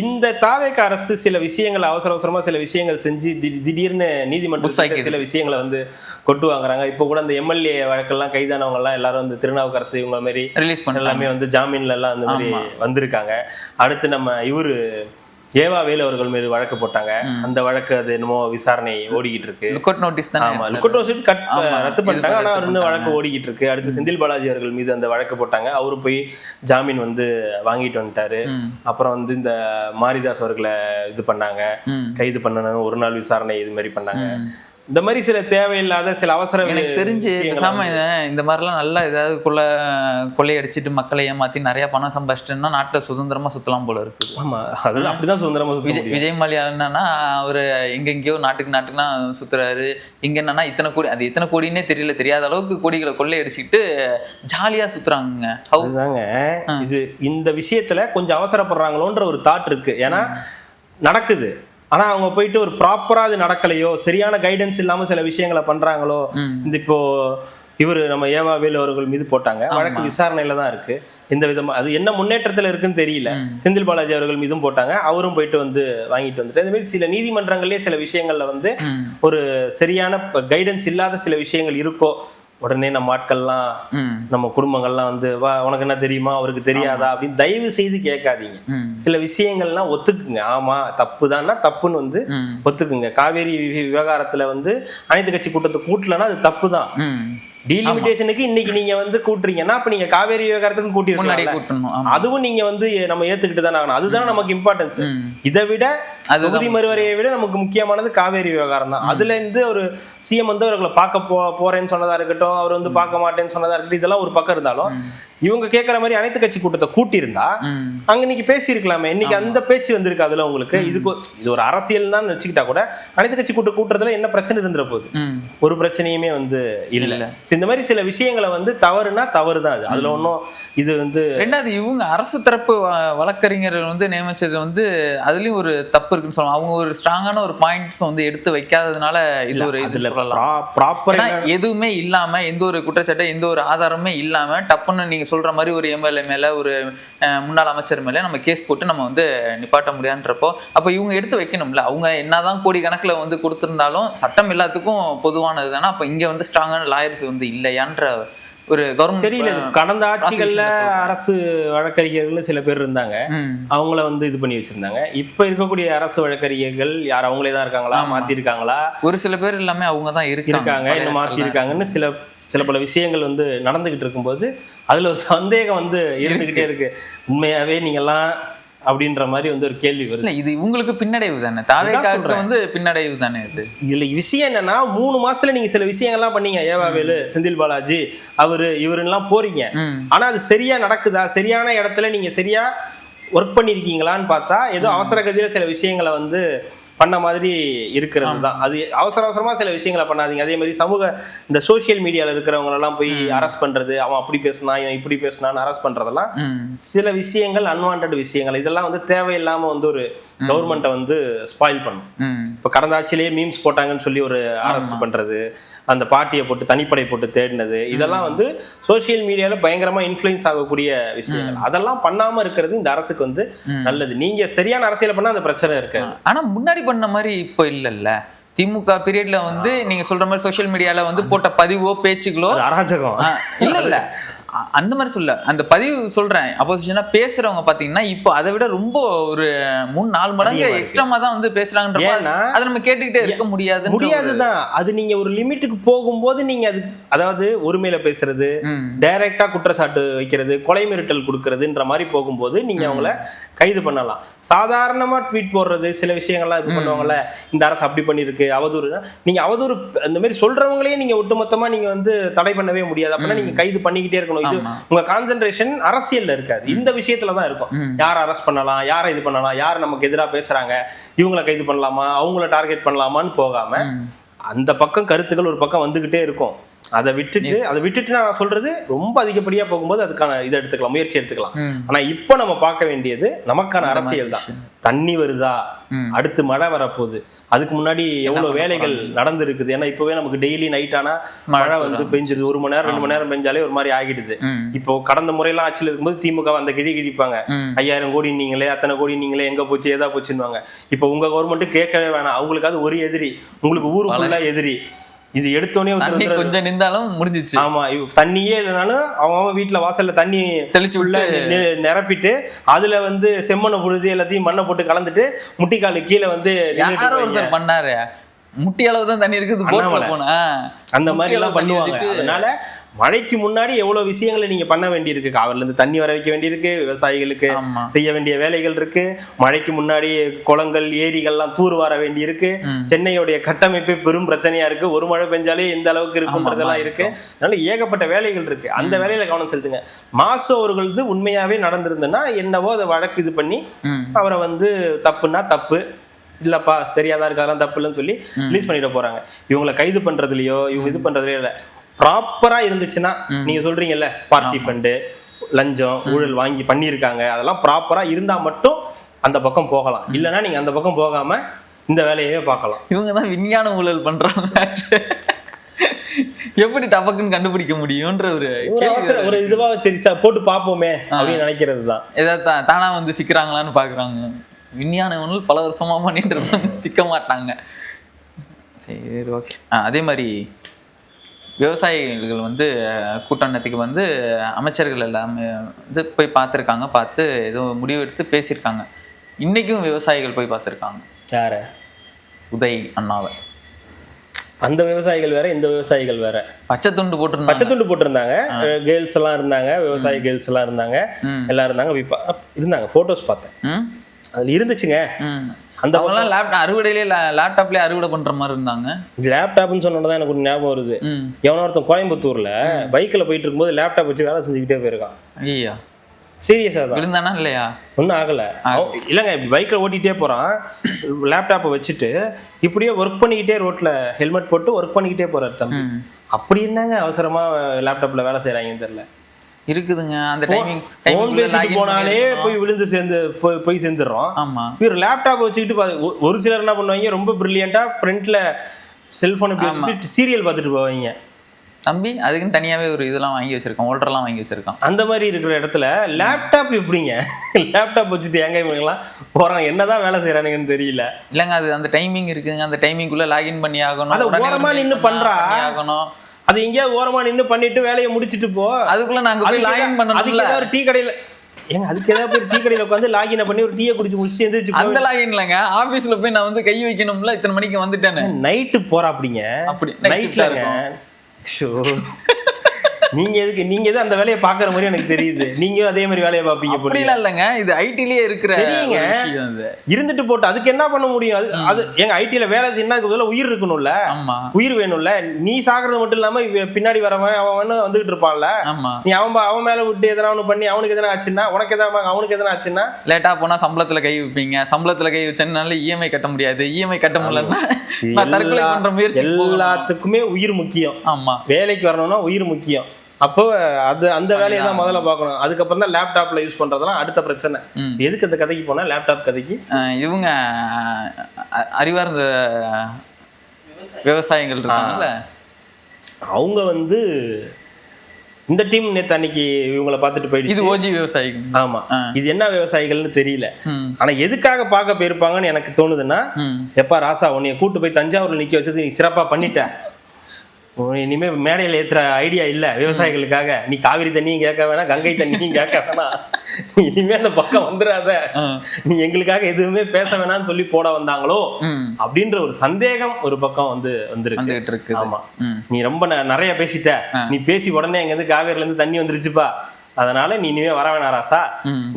இந்த தாவேக அரசு சில விஷயங்கள் அவசரமா சில விஷயங்கள் செஞ்சு திடீர்னு நீதிமன்றத்தில் சில விஷயங்களை வந்து கொண்டு வாங்குறாங்க. இப்போ கூட அந்த எம்எல்ஏ வழக்கெல்லாம் கைதானவங்க எல்லாம் எல்லாரும் வந்து திருநாவுக்கரசு இவங்க மாதிரி ரிலீஸ் பண்ண எல்லாமே வந்து ஜாமீன்ல எல்லாம் அந்த மாதிரி வந்திருக்காங்க. அடுத்து நம்ம இவரு ஏவா வேலு அவர்கள் மீது வழக்கு போட்டாங்க. அந்த வழக்கு அது என்னமோ விசாரணை ஓடிக்கிட்டு இருக்கு. லுக்கவுட் நோட்டீஸ் தானே. ஆமா, லுக்கவுட் நோட்டீஸ் ரத்து பண்ணிட்டாங்க. ஆனா இன்னும் வழக்கு ஓடிக்கிட்டு இருக்கு. அடுத்து செந்தில் பாலாஜி அவர்கள் மீது அந்த வழக்கு போட்டாங்க. அவரு போய் ஜாமீன் வந்து வாங்கிட்டு வந்துட்டாரு. அப்புறம் வந்து இந்த மாரிதாஸ் அவர்களை இது பண்ணாங்க, கைது பண்ணணும், ஒரு நாள் விசாரணை இது மாதிரி பண்ணாங்க. இந்த மாதிரி சில தேவையில்லாத சில அவசர, எனக்கு தெரிஞ்சு இந்த மாதிரிலாம் நல்லா ஏதாவது கொள்ளையடிச்சிட்டு மக்களை ஏமாத்தி நிறைய பணம் சம்பாதிச்சிட்டுன்னா நாட்டுல சுதந்திரமா சுத்தலாம் போல இருக்குது. ஆமா, அது அப்படிதான் சுதந்திரமா விஜய் மல்லையா என்னன்னா அவரு எங்கெங்கயோ நாட்டுக்குன்னா சுத்துறாரு. இங்க என்னன்னா இத்தனை கோடி, அது எத்தனை கோடின்னே தெரியல, தெரியாத அளவுக்கு கோடிகளை கொள்ளையடிச்சுக்கிட்டு ஜாலியா சுத்துறாங்க. அதுதாங்க இது. இந்த விஷயத்துல கொஞ்சம் அவசரப்படுறாங்களோன்ற ஒரு தாட் இருக்கு. ஏன்னா நடக்குது, ஆனா அவங்க போயிட்டு ஒரு ப்ராப்பரா அது நடக்கலையோ, சரியான கைடன்ஸ் இல்லாம சில விஷயங்களை பண்றாங்களோ. இந்த இப்போ இவரு நம்ம ஏவா வேலு அவர்கள் மீது போட்டாங்க, வழக்கு விசாரணையில தான் இருக்கு. எந்த விதமா அது என்ன முன்னேற்றத்துல இருக்குன்னு தெரியல. செந்தில் பாலாஜி அவர்கள் மீதும் போட்டாங்க, அவரும் போயிட்டு வந்து வாங்கிட்டு வந்துட்டு. அதே மாதிரி சில நீதிமன்றங்கள்லயே சில விஷயங்கள்ல வந்து ஒரு சரியான கைடன்ஸ் இல்லாத சில விஷயங்கள் இருக்கோ, உடனே நம்ம ஆட்கள்லாம் நம்ம குடும்பங்கள்லாம் வந்து வா உனக்கு என்ன தெரியுமா, அவருக்கு தெரியாதா அப்படின்னு தயவு செய்து கேட்காதீங்க. சில விஷயங்கள்லாம் ஒத்துக்குங்க. ஆமா தப்பு தான்னா தப்புன்னு வந்து ஒத்துக்குங்க. காவேரி விவகாரத்துல வந்து அனைத்து கட்சி கூட்டத்தை கூட்டலன்னா அது தப்பு தான். டீலிமிட்டேஷனுக்கு இன்னைக்கு நீங்க வந்து கூட்டுறீங்கன்னா அப்ப நீங்க காவேரி விவகாரத்துக்கு கூட்டிருக்கீங்க, அதுவும் நீங்க வந்து நம்ம ஏத்துக்கிட்டு தானே ஆகணும். அதுதான் நமக்கு இம்பார்ட்டன்ஸ். இதை விட தொகுதி மறுவரையை விட நமக்கு முக்கியமானது காவேரி விவகாரம் தான். அதுல இருந்து ஒரு சிஎம் வந்து அவர்களை பார்க்க போறேன்னு சொன்னதா இருக்கட்டும், அவர் வந்து பார்க்க மாட்டேன்னு சொன்னதா இருக்கட்டும், இதெல்லாம் ஒரு பக்கம் இருந்தாலும் இவங்க கேட்கற மாதிரி அனைத்து கட்சி கூட்டத்தை கூட்டியிருந்தா அங்க இன்னைக்கு பேசியிருக்கலாமே. இன்னைக்கு அந்த பேச்சு வந்திருக்கு. அதுல உங்களுக்கு இது ஒரு அரசியல் தான் வச்சுக்கிட்டா கூட அனைத்து கட்சி கூட்டத்துல என்ன பிரச்சனை இருந்துற போகுது? ஒரு பிரச்சனையுமே வந்து இல்ல. இந்த மாதிரி சில விஷயங்களை வந்து தவறுனா தவறுதான். அது அதுல ஒன்றும் இது வந்து ரெண்டாவது இவங்க அரசு தரப்பு வழக்கறிஞர் வந்து நியமிச்சது வந்து அதுலயும் ஒரு தப்பு இருக்குன்னு சொல்லுவாங்க. அவங்க ஒரு ஸ்ட்ராங்கான ஒரு பாயிண்ட்ஸ் வந்து எடுத்து வைக்காததுனால இது ஒரு இதுல ப்ராப்பரா எதுவுமே இல்லாம, எந்த ஒரு குற்றச்சாட்டு எந்த ஒரு ஆதாரமே இல்லாம டப்புன்னு நீங்க சொல்ற மாதிரி ஒரு எம்எல்ஏ மேல ஒரு முன்னாள் அமைச்சர் மேல நம்ம கேஸ் போட்டு நம்ம வந்து நிப்பாட்ட முடியாதுன்றப்போ அப்ப இவங்க எடுத்து வைக்கணும்ல. அவங்க என்னதான் கோடி கணக்குல வந்து கொடுத்திருந்தாலும் சட்டம் எல்லாத்துக்கும் பொதுவானது தானே. அப்ப இங்க வந்து ஸ்ட்ராங்கான லாயர்ஸ் வந்து இல்லையான்ற ஒரு கவர்மெண்ட் தெரியல. கடந்த ஆட்சிகள்ல அரசு வழக்கறிஞர்கள் சில பேர் இருந்தாங்க, அவங்கள வந்து இது பண்ணி வச்சிருந்தாங்க. இப்ப இருக்கக்கூடிய அரசு வழக்கறிஞர்கள் யார் அவங்களே தான் இருக்காங்களா, மாத்தி இருக்காங்களா? ஒரு சில பேர் எல்லாமே அவங்க தான் இருக்காங்க, இன்னும் மாத்தி இருக்காங்கன்னு சில பல விஷயங்கள் வந்து நடந்துகிட்டு இருக்கும்போது அதுல ஒரு சந்தேகம் வந்து இருந்துகிட்டே இருக்கு. உண்மையாவே நீங்கெல்லாம் அப்படின்ற மாதிரி வந்து ஒரு கேள்வி வருது. இது உங்களுக்கு பின்னடைவு தானே, தாவேக்காவுக்கு வந்து பின்னடைவு தானே. இதுல விஷயம் என்னன்னா 3 மாசத்துல நீங்க சில விஷயங்கள்லாம் பண்ணீங்க. ஏவா வேலு, செந்தில் பாலாஜி, இவருலாம் போறீங்க. ஆனா அது சரியா நடக்குதா, சரியான இடத்துல நீங்க சரியா ஒர்க் பண்ணிருக்கீங்களான்னு பார்த்தா ஏதோ அவசர கதியில சில விஷயங்களை வந்து பண்ண மாதிரி இருக்கிறது தான். அது அவசரமா சில விஷயங்களை பண்ணாதீங்க. அதே மாதிரி இந்த சோசியல் மீடியால இருக்கிறவங்க எல்லாம் போய் அரெஸ்ட் பண்றது, அவன் அப்படி பேசினா இவன் இப்படி பேசினான்னு அரெஸ்ட் பண்றதெல்லாம் சில விஷயங்கள், அன்வான்ட் விஷயங்கள். இதெல்லாம் வந்து தேவையில்லாம வந்து ஒரு கவர்மெண்ட்டை வந்து ஸ்பாயில் பண்ணும். இப்ப கடந்த ஆட்சியிலேயே மீம்ஸ் போட்டாங்கன்னு சொல்லி ஒரு அரெஸ்ட் பண்றது, அந்த பார்ட்டியை போட்டு தனிப்படை போட்டு தேடினது, இதெல்லாம் வந்து சோசியல் மீடியால பயங்கரமா இன்ஃப்ளூயன்ஸ் ஆகக்கூடிய விஷயங்கள். அதெல்லாம் பண்ணாம இருக்கிறது இந்த அரசுக்கு வந்து நல்லது. நீங்க சரியான அரசியல் பண்ணா அந்த பிரச்சனை இருக்கு. ஆனா முன்னாடி பண்ண மாதிரி இப்போ இல்லைல்ல. திமுக பீரியட்ல வந்து நீங்க சொல்ற மாதிரி சோசியல் மீடியால வந்து போட்ட பதிவோ பேச்சுகளோ அராஜகம் இல்ல அந்த மாதிரி சொல்ல, அந்த பதிவு சொல்றேன், அப்போசிஷனா பேசுறவங்க பாத்தீங்கன்னா இப்போ அதை விட ரொம்ப ஒரு 3-4 மடங்கு எக்ஸ்ட்ராமா தான் வந்து பேசுறாங்கன்ற அதை நம்ம கேட்டுக்கிட்டே இருக்க முடியாதுதான். அது நீங்க ஒரு லிமிட்டுக்கு போகும்போது நீங்க அது, அதாவது ஒருமையில பேசுறது, டைரக்டா குற்றச்சாட்டு வைக்கிறது, கொலை மிரட்டல் கொடுக்கறதுன்ற மாதிரி போகும்போது நீங்க அவங்கள கைது பண்ணலாம். சாதாரணமா ட்வீட் போடுறது, சில விஷயங்கள்லாம் இது பண்ணுவாங்கல்ல, இந்த அரசு அப்படி பண்ணிருக்கு, அவதூறு, நீங்க அவதூறு அந்த மாதிரி சொல்றவங்களே நீங்க ஒட்டுமொத்தமா நீங்க வந்து தடை பண்ணவே முடியாது. அப்படின்னா நீங்க கைது பண்ணிக்கிட்டே இருக்கணும். இது உங்க கான்சென்ட்ரேஷன் அரசியல்ல இருக்காது, இந்த விஷயத்துலதான் இருக்கும். யாரை அரெஸ்ட் பண்ணலாம், யாரை இது பண்ணலாம், யார் நமக்கு எதிராக பேசுறாங்க, இவங்களை கைது பண்ணலாமா, அவங்கள டார்கெட் பண்ணலாமான்னு போகாம அந்த பக்கம் கருத்துக்கள் ஒரு பக்கம் வந்துகிட்டே இருக்கும். அதை விட்டுட்டு நான் சொல்றது ரொம்ப அதிகப்படியா போகும்போது அதுக்கான இதை எடுத்துக்கலாம், முயற்சி எடுத்துக்கலாம். ஆனா இப்போ நம்ம பார்க்க வேண்டியது நமக்கான அரசியல் தான். தண்ணி வருதா, அடுத்து மழை வரப்போகுது, அதுக்கு முன்னாடி எவ்வளவு வேலைகள் நடந்திருக்குது. ஏன்னா இப்பவே நமக்கு டெய்லி நைட் ஆனா மழை வந்து பெஞ்சிருது, 1 மணி நேரம் 2 மணி நேரம் பெஞ்சாலே ஒரு மாதிரி ஆகிடுது. இப்போ கடந்த முறையெல்லாம் ஆட்சியில் இருக்கும்போது திமுக அந்த கிழிப்பாங்க, 5000 கோடி நீங்களே, அத்தனை கோடி நீங்களே, எங்க போச்சு ஏதா போச்சுன்னுவாங்க. இப்போ உங்க கவர்மெண்ட் கேட்கவே வேணாம், அவங்களுக்கு அது ஒரு எதிரி, உங்களுக்கு ஊரு ஃபுல்லா எதிரி. இது எடுத்தோடனே தண்ணி கொஞ்சம் நின்றாலும் முடிஞ்சிச்சு. ஆமா, தண்ணியே இல்லைனாலும் அவன் வீட்டுல வாசல்ல தண்ணி தெளிச்சு உள்ள நிரப்பிட்டு அதுல வந்து செம்மண்ணை புழுதி எல்லாத்தையும் மண்ணை போட்டு கலந்துட்டு முட்டிக்காலு கீழே வந்து யாரோ ஒருத்தர் பண்ணாரு, முட்டி அளவு தான் தண்ணி இருக்குது போட்ல போனா அந்த மாதிரி எல்லாம் பண்ணுவாங்க. அதனால மழைக்கு முன்னாடி எவ்வளவு விஷயங்களை நீங்க பண்ண வேண்டியிருக்கு. காவிரில இருந்து தண்ணி வர வைக்க வேண்டியிருக்கு, விவசாயிகளுக்கு செய்ய வேண்டிய வேலைகள் இருக்கு. மழைக்கு முன்னாடி குளங்கள் ஏரிகள்லாம் தூர் வர வேண்டி இருக்கு. சென்னையுடைய கட்டமைப்பே பெரும் பிரச்சனையா இருக்கு. ஒரு மழை பெஞ்சாலே எந்த அளவுக்கு இருக்குன்றதெல்லாம் இருக்கு. அதனால ஏகப்பட்ட வேலைகள் இருக்கு. அந்த வேலையில கவனம் செலுத்துங்க. மாசு அவர்களது உண்மையாவே நடந்திருந்ததுன்னா என்னவோ அதை வழக்கு இது பண்ணி அவரை வந்து தப்புன்னா தப்பு, இல்லப்பா சரியாதான் இருக்கு, அதெல்லாம் தப்பு இல்லைன்னு சொல்லி ரிலீஸ் பண்ணிட போறாங்க. இவங்களை கைது பண்றதுலயோ இவங்க இது பண்றதுலயோ இல்ல, ப்ராப்பரா இருந்துச்சுன்னா நீங்க சொல்றீங்கல்ல பார்ட்டி ஃபண்டு லஞ்சம் ஊழல் வாங்கி பண்ணியிருக்காங்க, அதெல்லாம் ப்ராப்பரா இருந்தா மட்டும் அந்த பக்கம் போகலாம். இல்லைன்னா நீங்க அந்த பக்கம் போகாம இந்த வேலையவே பார்க்கலாம். இவங்க தான் விஞ்ஞான ஊழல் பண்றாங்க, எப்படி டபக்குன்னு கண்டுபிடிக்க முடியும்ன்ற ஒரு இதுவா சரி போட்டு பார்ப்போமே அப்படின்னு நினைக்கிறது தான். ஏதாவது தானா வந்து சிக்கிறாங்களான்னு பாக்குறாங்க. விஞ்ஞான ஊழல் பல வருஷமா பண்ணிட்டு இருப்பாங்க, சிக்க மாட்டாங்க. சரி, ஓகே. அதே மாதிரி விவசாயிகள் வந்து கூட்டணத்துக்கு வந்து அமைச்சர்கள் எல்லாமே வந்து போய் பார்த்துருக்காங்க, பார்த்து ஏதோ முடிவு எடுத்து பேசியிருக்காங்க. இன்னைக்கும் விவசாயிகள் போய் பார்த்துருக்காங்க. யார? உதய் அண்ணாவை. அந்த விவசாயிகள் வேற, இந்த விவசாயிகள் வேற. பச்சை துண்டு போட்டிருந்தாங்க. கேர்ள்ஸ் எல்லாம் இருந்தாங்க, விவசாய கேர்ள்ஸ் எல்லாம் இருந்தாங்க, எல்லாம் இருந்தாங்க. போட்டோஸ் பார்த்தேன், அதுல இருந்துச்சுங்க. அந்த அறுவடையிலே லேப்டாப்லயே அறுவடை பண்ற மாதிரி இருந்தாங்க. லேப்டாப்னு சொன்னதான் எனக்கு ஒரு ஞாபகம் வருது. எவனோ ஒருத்தன் கோயம்புத்தூர்ல பைக்ல போயிட்டு இருக்கும்போது லேப்டாப் வச்சு வேலை செஞ்சுக்கிட்டே போயிருக்கான். ஐயா, சீரியஸா தான் விழுந்தானா இல்லையா? ஒன்றும் ஆகல. இல்லைங்க, பைக்ல ஓட்டிகிட்டே போறான், லேப்டாப்பை வச்சுட்டு இப்படியே ஒர்க் பண்ணிக்கிட்டே ரோட்ல ஹெல்மெட் போட்டு ஒர்க் பண்ணிக்கிட்டே போறாரு தம்பி. அப்படி என்னங்க அவசரமா லேப்டாப்ல வேலை செய்யறாங்கன்னு தெரியல. இருக்குதுங்க அந்த டைமிங். ஃபோன் பேசிட்டு போனாலே போய் விழுந்து போய் சேர்ந்துடுறோம். ஆமா, இவர் லேப்டாப் வச்சுக்கிட்டு ஒரு சிலர் என்ன பண்ணுவாங்க, ரொம்ப பிரில்லியண்டா ஃப்ரண்ட்ல செல்போன் வச்சுட்டு சீரியல் பார்த்துட்டு போவாங்க. தம்பி அதுக்குன்னு தனியாவே ஒரு இதெல்லாம் வாங்கி வச்சிருக்கான், ஓல்டர்லாம் வாங்கி வச்சிருக்கான். அந்த மாதிரி இருக்கிற இடத்துல லேப்டாப் எப்படிங்க லேப்டாப் வச்சுட்டு எங்க இவங்கலாம் போறாங்க, என்னதான் வேலை செய்யறானுங்கன்னு தெரியல. இல்லங்க, அது அந்த டைமிங் இருக்குங்க, அந்த டைமிங்குள்ள லாகின் பண்ணி ஆகணும். அதை ஓரமா நின்னு பண்றா ஆகணும். அது எங்கேயாவது ஓரமா நின்று பண்ணிட்டு வேலையை முடிச்சுட்டு போ. அதுக்குள்ள நாங்க போய் லாகின் பண்ணணும். அதுக்கு ஏதாவது ஒரு டீ கடையில ஏங்க, அதுக்கு ஏதாவது போய் டீ கடையில உட்காந்து லாகின் பண்ணி ஒரு டீயை குடிச்சு முடிச்சு எந்திரிச்சு. அந்த லாகின் இல்லங்க, ஆபீஸ்ல போய் நான் வந்து கை வைக்கணும்ல, இத்தனை மணிக்கு வந்துட்டேன்னு. நைட்டு போறா அப்படிங்க, அப்படி நைட்லங்க. நீங்க எது அந்த வேலையை பாக்குற மாதிரி எனக்கு தெரியுது. நீங்க அதே மாதிரி வேலையை பாப்பீங்க. அப்படிலாம் இல்லங்க, இது ஐடிலயே இருக்கிற இருந்துட்டு போட்டு அதுக்கு என்ன பண்ண முடியும்? அது எங்க ஐடில வேலை செய்யணும், அதுக்கு முதல்ல உயிர் இருக்கணும்ல, உயிர் வேணும்ல. நீ சாகிறது மட்டும் இல்லாம பின்னாடி வரவன் அவன் வந்துகிட்டு இருப்பான்ல, நீ அவன் மேல விட்டு எதனா ஒண்ணு பண்ணி அவனுக்கு எதனா ஆச்சுன்னா, உனக்கு எதனா அவனுக்கு எதனா ஆச்சுன்னா, லேட்டா போனா சம்பளத்துல கை வைப்பீங்க. சம்பளத்துல கை வச்சனால இஎம்ஐ கட்ட முடியாது. இஎம்ஐ கட்ட முடியலன்னா தற்கொலை பண்ற முயற்சி. எல்லாத்துக்குமே உயிர் முக்கியம். ஆமா, வேலைக்கு வரணும்னா உயிர் முக்கியம். அப்போ அந்த வேலையை தான் முதல்ல பார்க்கணும். அதுக்கப்புறம் தான் லேப்டாப்ல யூஸ் பண்றதெல்லாம் அடுத்த பிரச்சனை. எதுக்கு அந்த கதைக்கு போனா லேப்டாப் கதைக்கு? இவங்க அறிவார்ந்த விவசாயிகள் இருக்காங்கல்ல, அவங்க வந்து இந்த டீம் நேத்து அன்னைக்கு இவங்களை பார்த்துட்டு போயிடுச்சு. இது ஓஜி விவசாயிகள். ஆமா, இது என்ன விவசாயிகள்னு தெரியல. ஆனா எதுக்காக பார்க்க போயிருப்பாங்கன்னு எனக்கு தோணுதுன்னா, எப்பா ராசா உன்னைய கூட்டு போய் தஞ்சாவூர்ல நிக்க வச்சது நீ சிறப்பா பண்ணிட்ட, இனிமே மேடையில் ஏத்துற ஐடியா இல்ல விவசாயிகளுக்காக. நீ காவிரி தண்ணியும் கேட்க வேணாம், கங்கை தண்ணியும் கேட்க வேணாம், இனிமே அந்த பக்கம் வந்துடாத, நீ எங்களுக்காக எதுவுமே பேச வேணாம்னு சொல்லி போட வந்தாங்களோ அப்படின்ற ஒரு சந்தேகம் ஒரு பக்கம் வந்துட்டு இருக்கு. ஆமா, நீ ரொம்ப நிறைய பேசிட்ட, நீ பேசி உடனே எங்க இருந்து காவேரில இருந்து தண்ணி வந்துருச்சுப்பா, அதனால நீ இனிமே வர வேணா ராசா,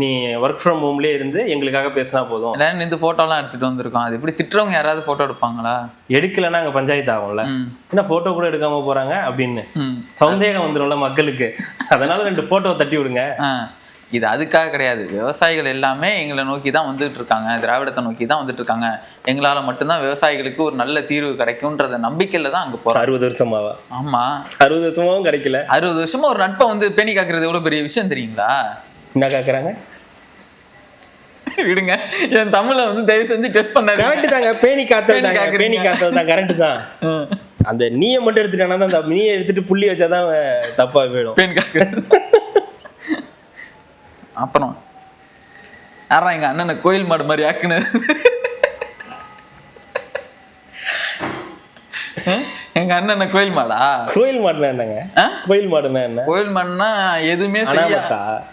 நீ ஒர்க் ஃப்ரம் ஹோம்லயே இருந்து எங்களுக்காக பேசினா போதும். இந்த போட்டோலாம் எடுத்துட்டு வந்திருக்கோம். அது எப்படி திட்டுறவங்க யாராவது போட்டோ எடுப்பாங்களா? எடுக்கலன்னா அங்க பஞ்சாயத்து ஆகும்ல, ஏன்னா போட்டோ கூட எடுக்காம போறாங்க அப்படின்னு சந்தேகம் வந்துடும்ல மக்களுக்கு. அதனால 2 போட்டோ தட்டி விடுங்க. இது அதுக்காக கிடையாது. விவசாயிகள் எல்லாமே எங்களை நோக்கி தான் வந்துட்டு இருக்காங்க, திராவிடத்தை நோக்கி தான் வந்துட்டு இருக்காங்க. எங்களால மட்டும்தான் விவசாயிகளுக்கு ஒரு நல்ல தீர்வு கிடைக்கும்ன்றத நம்பிக்கையில தான் அங்க போறோம். 60 வருஷமாவா? ஆமா, 60 வருஷமாவும் கிடைக்கல. 60 வருஷமா ஒரு நட்பை வந்து பேணி காக்குறது எவ்வளவு பெரிய விஷயம் தெரியுங்களா? என்ன காக்குறாங்க விடுங்க, என் தமிழை வந்து தயவு செஞ்சு டெஸ்ட் பண்ண. கரெக்ட் தாங்க, பேணி காத்தது தான் கரெக்ட் தான். அந்த நீயை மட்டும் எடுத்துட்டானா தான், அந்த நீயை எடுத்துட்டு புள்ளி வச்சாதான் தப்பா போயிடும். பேணி காக்குறது. அப்புறம் யாரா எங்க அண்ணனை கோயில் மாடு மாதிரி ஆக்குனது? எங்க அண்ணன் கோயில் மாடா? கோயில் மாடுனா என்னங்க? கோயில் மாடுனா என்ன? கோயில் மாடுனா எதுவுமே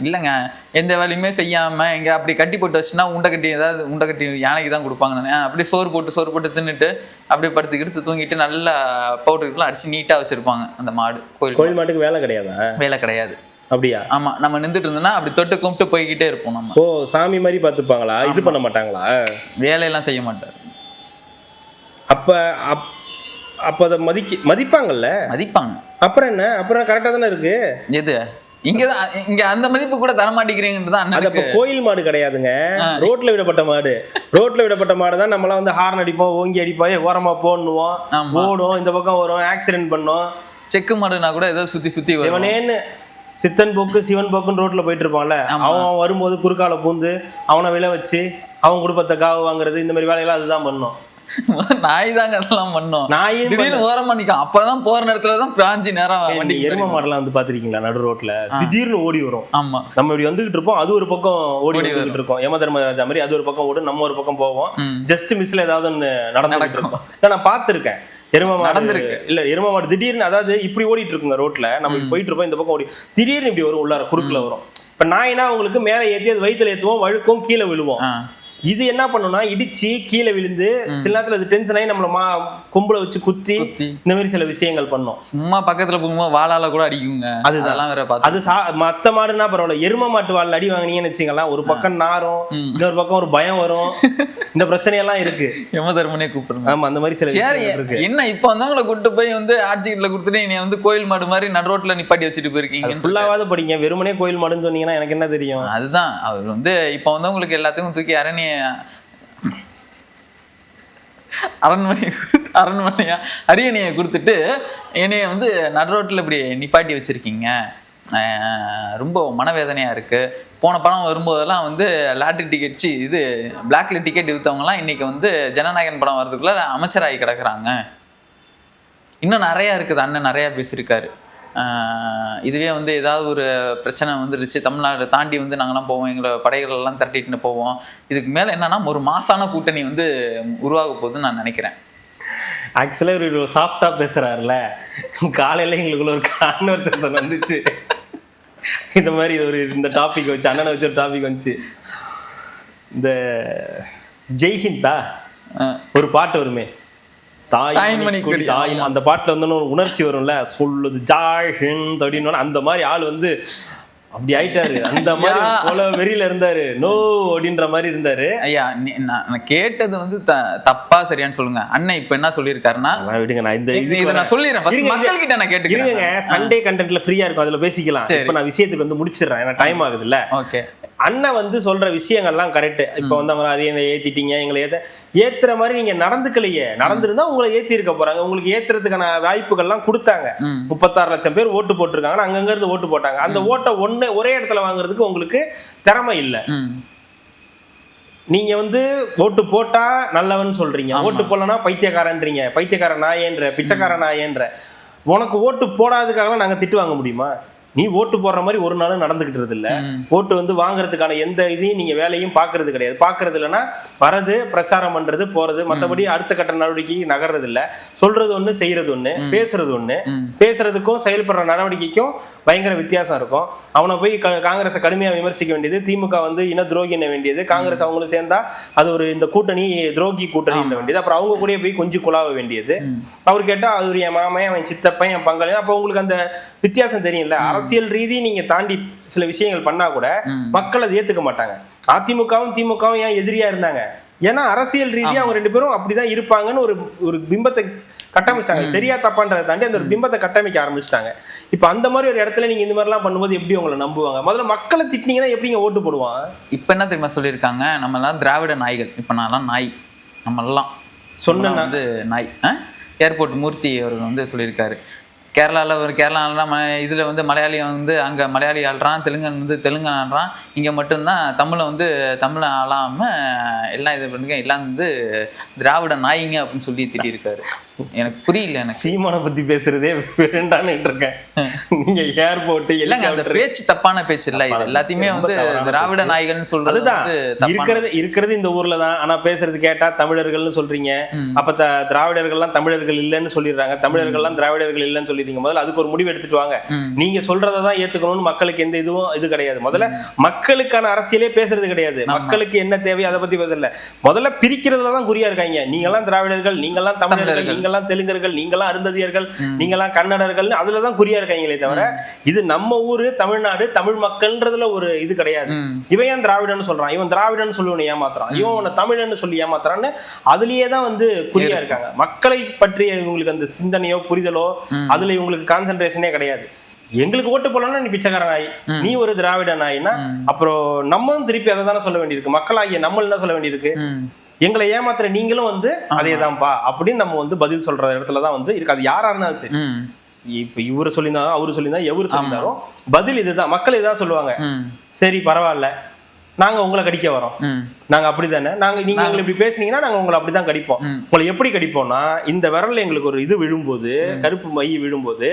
இல்லைங்க, எந்த வேலையுமே செய்யாம எங்க அப்படி கட்டி போட்டு வச்சுன்னா உண்டை கட்டி, ஏதாவது உண்டை கட்டி யானைக்கு தான் கொடுப்பாங்க. அப்படி சோறு போட்டு தின்னுட்டு அப்படியே படுத்துக்கிட்டு தூங்கிட்டு நல்லா பவுடருக்குலாம் அடிச்சு நீட்டா வச்சிருப்பாங்க அந்த மாடு. கோயில் மாட்டுக்கு வேலை கிடையாதா? வேலை கிடையாது. அப்படியா? ஆமா, நம்ம நின்றுட்டு இருந்தோம்னா அப்படி தொட்டு கும்பிட்டு போய்கிட்டே இருப்போம் நம்ம. ஓ, சாமி மாதிரி பார்த்துப்பாங்களா? இது பண்ண மாட்டாங்களா? வேலையெல்லாம் செய்ய மாட்டார். அப்ப அதை மதிப்பாங்கல்ல? மதிப்பாங்க. அப்புறம் என்ன? அப்புறம் கரெக்டா தானே இருக்கு. எது இங்க அந்த மதிப்பு கூட தர மாட்டேங்கிறீங்கன்றதான். அது அப்ப கோயில் மாடு கிடையாதுங்க, ரோட்ல விடப்பட்ட மாடு. ரோட்ல விடப்பட்ட மாடு தான் நம்மளாம் வந்து ஹார்ன் அடிப்போம், ஓங்கி அடிப்போம், ஓரமா போடணுவோம், ஓடும், இந்த பக்கம் வரும், ஆக்சிடென்ட் பண்ணோம். செக்கு மாடுனா கூட ஏதோ சுத்தி சிவனேன்னு சித்தன் போக்கு சிவன் போக்குன்னு ரோட்ல போயிட்டு இருப்பான்ல, அவன் வரும்போது குறுக்கால பூந்து அவனை விழ வச்சு அவன் குடும்பத்தை காவு வாங்குறது, இந்த மாதிரி வேலையெல்லாம் அதுதான் பண்ணும். நாய் தாங்க அதெல்லாம் பண்ணோம். திடீர்னு ஓரமா நிக்கும், அப்பதான் போற நேரத்துலதான் பிராஞ்சி நேரம் வண்டி. எரும மாடெல்லாம் வந்து பாத்திருக்கீங்களா? நடு ரோட்ல திடீர்னு ஓடி வரும். ஆமா, நம்ம இப்படி வந்துகிட்டு இருப்போம், அது ஒரு பக்கம் ஓடி வந்துகிட்டு இருக்கோம். யம தர்மராஜா மாதிரி அது ஒரு பக்கம் ஓடும், நம்ம ஒரு பக்கம் போவோம். ஜஸ்ட் மிஸ்ல ஏதாவது ஒண்ணு நடந்துட்டு இருக்கும். நான் பாத்திருக்கேன் எரும மாடு. இல்ல, எரும மாடு திடீர்னு, அதாவது இப்படி ஓடிட்டு இருக்குங்க ரோட்ல, நம்ம போயிட்டு இருப்போம், இந்த பக்கம் ஓடி திடீர்னு இப்படி வரும், உள்ளார குறுக்குல வரும். இப்ப நாய்னா உங்களுக்கு மேல ஏத்தி அது வயிற்றுல ஏத்துவோம், வழுக்கும், கீழே விழுவோம். இது என்ன பண்ணும்னா இடிச்சு கீழே விழுந்து சில நேரத்துல அது டென்ஷன் ஆகி நம்மள கும்பல வச்சு குத்தி இந்த மாதிரி சில விஷயங்கள் பண்ணோம். சும்மா பக்கத்துல போகும்போது வாளால கூட அடிக்குங்க. அதெல்லாம் வேற பார்த்து. அது மத்த மாடுன்னா பரவாயில்ல, எரும மாட்டு வாழ அடி வாங்கினீங்கன்னு வச்சுக்கலாம், ஒரு பக்கம் நாரும், இன்னொரு பக்கம் ஒரு பயம் வரும், இந்த பிரச்சனையெல்லாம் இருக்கு. யம தர்மனே கூப்பிடுங்க. ஆமா, அந்த மாதிரி சில விஷயங்கள் இருக்கு. என்ன இப்ப வந்தவங்களை கூட்டு போய் வந்து ஆட்சிகிட்ட கொடுத்துட்டு நீ வந்து கோயில் மாடு மாதிரி நடு ரோட்ல நிப்பாட்டி வச்சுட்டு போயிருக்கீங்க. ஃபுல்லாவது படிங்க, வெறுமனே கோயில் மாடுன்னு சொன்னீங்கன்னா எனக்கு என்ன தெரியும்? அதுதான் அவர் வந்து இப்ப வந்தவங்களுக்கு எல்லாத்துக்கும் தூக்கி அரண்மனையா அரியணையை கொடுத்துட்டு என்னைய வந்து நடு ரோட்டில் இப்படி நிப்பாட்டி வச்சிருக்கீங்க, ரொம்ப மனவேதனையா இருக்கு. போன படம் வரும்போதெல்லாம் வந்து லாட்ரி டிக்கெட் இது பிளாக்ல டிக்கெட் விற்றவங்கலாம் இன்னைக்கு வந்து ஜனநாயகன் படம் வர்றதுக்குள்ள அமைச்சராகி கிடக்குறாங்க. இன்னும் நிறையா இருக்குது. அண்ணன் நிறையா பேசியிருக்காரு. இதுவே வந்து ஏதாவது ஒரு பிரச்சனை வந்துருச்சு, தமிழ்நாடு தாண்டி வந்து நாங்கள்லாம் போவோம், எங்களோட படைகள் எல்லாம் திரட்டிட்டு போவோம். இதுக்கு மேலே என்னன்னா ஒரு மாசான கூட்டணி வந்து உருவாக போகுதுன்னு நான் நினைக்கிறேன். ஆக்சுவலாக ஒரு சாஃப்டா பேசுறாருல, காலையில எங்களுக்குள்ள ஒரு கான்வர்சேஷன் வந்துச்சு. இந்த மாதிரி இந்த டாபிக் வச்சு, அண்ணனை வச்சு ஒரு டாபிக் வந்துச்சு. இந்த ஜெய்ஹிந்தா ஒரு பாட்டு வருமே, அந்த பாட்டுல வந்து ஒரு உணர்ச்சி வரும்ல, சொல்லுது ஜாய் ஹிந்த் அப்படின்னு, அந்த மாதிரி ஆள் வந்து அப்படி ஆயிட்டாரு. அந்த மாதிரி போல வெறியில இருந்தாரு, நோ அப்படின்ற மாதிரி இருந்தாரு. ஐயா, நான் கேட்டது வந்து தப்பா சரியான்னு சொல்லுங்க. அண்ணன் இப்ப என்ன சொல்லியிருக்காருன்னா, விடுங்க, நான் இதை நான் சொல்லிடுறேன், மக்கள் கிட்ட நான் கேட்டுக்கிறேங்க. சண்டே கண்டென்ட்ல ஃப்ரீயா இருக்கும், அதுல பேசிக்கலாம். இப்ப நான் விஷயத்துக்கு வந்து முடிச்சிடுறேன், ஏன்னா டைம் ஆகுது இல்ல. ஓகே, அண்ணன் வந்து சொல்ற விஷயங்கள்லாம் கரெக்ட். இப்ப வந்து அவங்க அரியணை ஏத்திட்டீங்க, எங்களை ஏத்துற மாதிரி நீங்க நடந்துக்கலையே. நடந்திருந்தா உங்களை ஏத்தி இருக்க போறாங்க, உங்களுக்கு ஏத்துறதுக்கான வாய்ப்புகள்லாம் கொடுத்தாங்க. 36 லட்சம் பேர் ஓட்டு போட்டிருக்காங்க, அங்கங்க இருந்து ஓட்டு போட்டாங்க. அந்த ஓட்டை ஒரே இடத்துல வாங்குறதுக்கு உங்களுக்கு திறமை இல்லை. நீங்க வந்து ஓட்டு போட்டா நல்லவன் சொல்றீங்க, ஓட்டு போடலன்னா பைத்தியக்காரன்றீங்க, பைத்தியக்கார நாயேன்ற, பிச்சைக்கார நாயேன்ற. உனக்கு ஓட்டு போடாததுக்காக நாங்க திட்டு வாங்க முடியுமா? நீ ஓட்டு போடுற மாதிரி ஒரு நாளும் நடந்துகிட்டு இல்ல. ஓட்டு வந்து வாங்குறதுக்கான எந்த இதையும் நீங்க வேலையும் பாக்குறது கிடையாது. பாக்குறது இல்லைன்னா வரது, பிரச்சாரம் பண்றது, போறது, மற்றபடி அடுத்த கட்ட நடவடிக்கை நகர்றது இல்ல. சொல்றது ஒண்ணு, செய்யறது ஒண்ணு, பேசுறது ஒண்ணு. பேசுறதுக்கும் செயல்படுற நடவடிக்கைக்கும் பயங்கர வித்தியாசம் இருக்கும். அவனை போய் காங்கிரஸை கடுமையா விமர்சிக்க வேண்டியது, திமுக வந்து இன துரோகின வேண்டியது, காங்கிரஸ் அவங்களும் சேர்ந்தா அது ஒரு இந்த கூட்டணி துரோகி கூட்டணி வேண்டியது, அப்புறம் அவங்க கூட போய் கொஞ்சம் குழாவ வேண்டியது. அவர் கேட்டா அவர் என் மாமன், அவன் சித்தப்பன், என் பங்காளி. அப்ப உங்களுக்கு அந்த வித்தியாசம் தெரியும்ல. அரசியல் ரீதி நீங்க தாண்டி சில விஷயங்கள் பண்ணா கூட மக்கள் அதை ஏத்துக்க மாட்டாங்க. அதிமுகவும் திமுகவும் ஏன் எதிரியா இருந்தாங்க? ஏன்னா அரசியல் ரீதியா அவங்க ரெண்டு பேரும் அப்படிதான் இருப்பாங்கன்னு ஒரு பிம்பத்தை கட்டமைச்சிட்டாங்க. சரியா தப்பான்றதை தாண்டி அந்த ஒரு பிம்பத்தை கட்டமைக்க ஆரம்பிச்சிட்டாங்க. இப்ப அந்த மாதிரி ஒரு இடத்துல நீங்க இந்த மாதிரி எல்லாம் பண்ணும்போது எப்படி உங்களை நம்புவாங்க? முதல்ல மக்களை திட்டினீங்கன்னா எப்படிங்க ஓட்டு போடுவான்? இப்ப என்ன தெரியுமா சொல்லியிருக்காங்க, நம்ம எல்லாம் திராவிட நாய்கள். இப்ப நான் நாய், நம்ம எல்லாம் சொன்ன வந்து நாய். ஏர்போர்ட் மூர்த்தி அவர்கள் வந்து சொல்லியிருக்காரு, கேரளாவில் இதில் வந்து மலையாளி வந்து அங்கே மலையாளி ஆள்றான், தெலுங்கன் வந்து தெலுங்கன் ஆள்றான், இங்கே மட்டும்தான் தமிழை வந்து தமிழை ஆளாமல் எல்லாம் இது பண்ணுங்க, எல்லாம் வந்து திராவிட நாய்ங்க அப்படின்னு சொல்லி திட்டியிருக்காரு. எனக்கு புரியல. எனக்கு சீமானை பத்தி பேசுறதே வேண்டான்னு இருக்கேன். நீங்க ஏர்போர்ட் இல்லங்க, அந்த பேச்சு தப்பான பேச்சு இல்ல. இது எல்லாத்தையுமே வந்து திராவிட நாயகன் சொல்றது இருக்கிறது இந்த ஊர்ல தான். ஆனா பேசுறது கேட்டா தமிழர்கள்னு சொல்றீங்க. அப்ப திராவிடர்கள்லாம் தமிழர்கள் இல்லைன்னு சொல்லிடுறாங்க, தமிழர்கள்லாம் திராவிடர்கள் இல்லைன்னு சொல்லிடுறீங்க. முதல்ல அதுக்கு ஒரு முடிவு எடுத்துட்டு வாங்க. நீங்க சொல்றதான் ஏத்துக்கணும்னு மக்களுக்கு எந்த இது கிடையாது. முதல்ல மக்களுக்கான அரசியலே பேசுறது கிடையாது. மக்களுக்கு என்ன தேவை அதை பத்தி பேசல. முதல்ல பிரிக்கிறதுல தான் குறியா இருக்காங்க. நீங்கெல்லாம் திராவிடர்கள், நீங்கெல்லாம் தமிழர்கள், நீங்கெல்லாம் தெலுங்கர்கள், நீங்கெல்லாம் அருந்ததியர்கள், நீங்கெல்லாம் கன்னடர்கள், அதுலதான் குறியா இருக்காங்களே தவிர இது நம்ம ஊரு தமிழ்நாடு தமிழ் மக்கள்ன்றதுல ஒரு இது கிடையாது. இவன் ஏன் திராவிடன்னு சொல்றான், இவன் திராவிடன்னு சொல்லி உன்னை ஏமாத்துறான், இவன் உன்னை தமிழன்னு சொல்லி ஏமாத்துறான்னு அதுலயே தான் வந்து குறியா இருக்காங்க. மக்களை பற்றிய இவங்களுக்கு அந்த சிந்தனையோ புரிதலோ அதுல இவங்களுக்கு கான்சென்ட்ரேஷனே கிடையாது. எங்களுக்கு ஓட்டு போடலன்னா நீ பிச்சைக்கார நாய், நீ ஒரு திராவிட நாய்னா அப்புறம் நம்ம திருப்பி அதை தானே சொல்ல வேண்டியிருக்கு. மக்களாகிய நம்ம என்ன சொல்ல வேண்டியிருக்கு, எங்களை ஏமாத்துற நீங்களும் வந்து அதேதான்ப்பா அப்படின்னு நம்ம வந்து பதில் சொல்ற இடத்துலதான் வந்து இருக்கு. அது யாரா இருந்தாலும் சரி, இப்ப இவரு சொல்லியிருந்தாலும் அவரு சொல்லியிருந்தாலும் எவரு சொல்லியிருந்தாலும் பதில் இதுதான். மக்கள் இதான் சொல்லுவாங்க, சரி பரவாயில்ல நாங்க உங்களை கடிக்க வரோம், நாங்க அப்படித்தானே, நீங்க எங்களை இப்படி பேசுனீங்கன்னா நாங்க உங்களை அப்படிதான் கடிப்போம். உங்களை எப்படி கடிப்போம்னா, இந்த விரல்ல எங்களுக்கு ஒரு இது விழும்போது, கருப்பு மை விழும்போது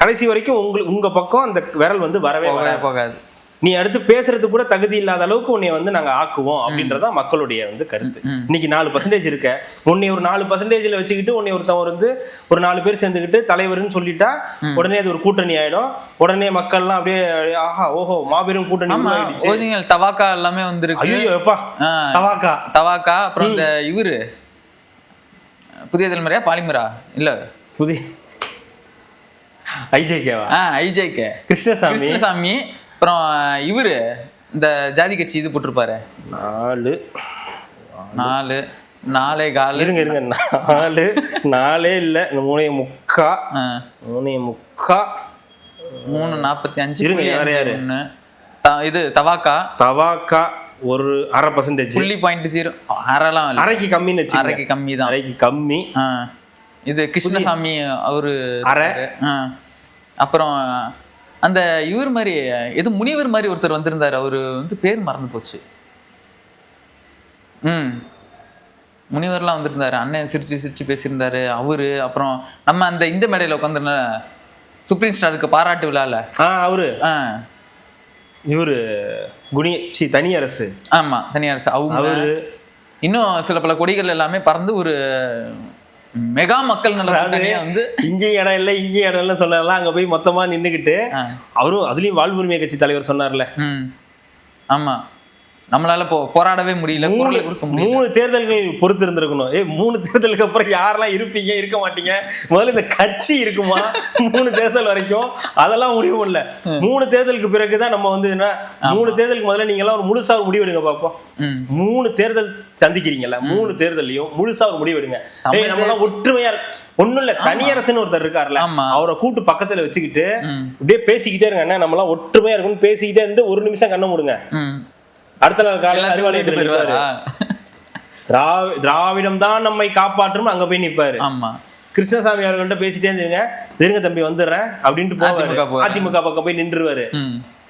கடைசி வரைக்கும் உங்க பக்கம் அந்த விரல் வந்து வரவே போகாது. நீ அடுத்து பேசுறது கூட தகுதி இல்லாத அளவுக்கு உன்னை வந்து நாங்க ஆக்குவோம் அப்படின்றதான் மக்களுடைய வந்து கருத்து. இன்னைக்கு 4% இருக்க, உன்னை ஒரு 4%ல வச்சுக்கிட்டு உன்னை ஒருத்தன் வந்து ஒரு 4 பேர் சேர்ந்துக்கிட்டு தலைவர்னு சொல்லிட்டா உடனே அது ஒரு கூட்டணி ஆயிடும். உடனே மக்கள்லாம் அப்படியே ஆஹா ஓஹோ மாபெரும் கூட்டணி. தவாக்கா எல்லாமே வந்துருக்கு. ஐயோ எப்பா தவாக்கா அப்புறம் இந்த இவரு புதிய தலைமுறையா பாலிமரா இல்ல புதிய ஐஜேகே கிருஷ்ணசாமி, அப்புறம் இவரு இந்த ஜாதி கட்சி இது போட்டிருப்பாரு 4 இல்ல 3.45 இது தவாக்கா ஒரு 0.5%, அரைக்கு கம்மின்னு, அரைக்கு கம்மி தான், அரைக்கு கம்மி. இது கிருஷ்ணசாமி அவரு அப்புறம் அந்த இவர் மாதிரி எது முனிவர் மாதிரி ஒருத்தர் வந்திருந்தாரு, அவரு வந்து பேர் மறந்து போச்சு. முனிவர்லாம் வந்திருந்தாரு, அண்ணன் சிரிச்சு பேசியிருந்தாரு அவரு. அப்புறம் நம்ம அந்த இந்த மேடையில உட்காந்துருந்த சுப்ரீம் ஸ்டாருக்கு பாராட்டு விழால அவரு இவரு தனியரசு, ஆமா தனியரசு, அவங்க இன்னும் சில பல கொடிகள் எல்லாமே பறந்து ஒரு மெகா மக்கள் வந்து இங்கேயும் இடம் இல்லை இங்கேயும் இடம் இல்லை சொன்னார்ல, அங்க போய் மொத்தமா நின்னுக்கிட்டு அவரும் அதுலயும் வாழ்வுரிமை கட்சி தலைவர் சொன்னார்ல, ஆமா நம்மளால போராடவே முடியல, 3 தேர்தல்கள் பொறுத்து இருந்திருக்கணும். 3 தேர்தலுக்கு அப்புறம் யாரெல்லாம் இருப்பீங்க இருக்க மாட்டீங்க, முதல்ல இந்த கட்சி இருக்குமா 3 தேர்தல் வரைக்கும் அதெல்லாம் முடிவு பண்ணல. 3 தேர்தலுக்கு பிறகுதான் நம்ம வந்து என்ன 3 தேர்தலுக்கு முதல்ல நீங்க எல்லாம் ஒரு முழுசா ஒரு முடிவு எடுங்க பாப்போம். 3 தேர்தல் சந்திக்கிறீங்கல்ல, 3 தேர்தலையும் முழுசா ஒரு முடிவு எடுங்க. நம்ம எல்லாம் ஒற்றுமையா ஒண்ணும் இல்ல, தனியரசுன்னு ஒருத்தர் இருக்காருல்ல, அவரை கூட்டு பக்கத்துல வச்சுக்கிட்டு அப்படியே பேசிக்கிட்டே இருங்க, என்ன நம்ம எல்லாம் ஒற்றுமையா இருக்குன்னு பேசிக்கிட்டே இருந்து 1 நிமிஷம் கண்ணை மூடுங்க. அடுத்த நாள் காலையில அறிவாலயத்தில் திராவிடம் தான் நம்மை காப்பாற்றும் அங்க போய் நிப்பாரு. கிருஷ்ணசாமி அவர்கள்ட்ட பேசிட்டே இருங்க தம்பி வந்துடுறேன் அப்படின்ட்டு போவாரு. அதிமுக பக்கம் போய் நின்றுவாரு.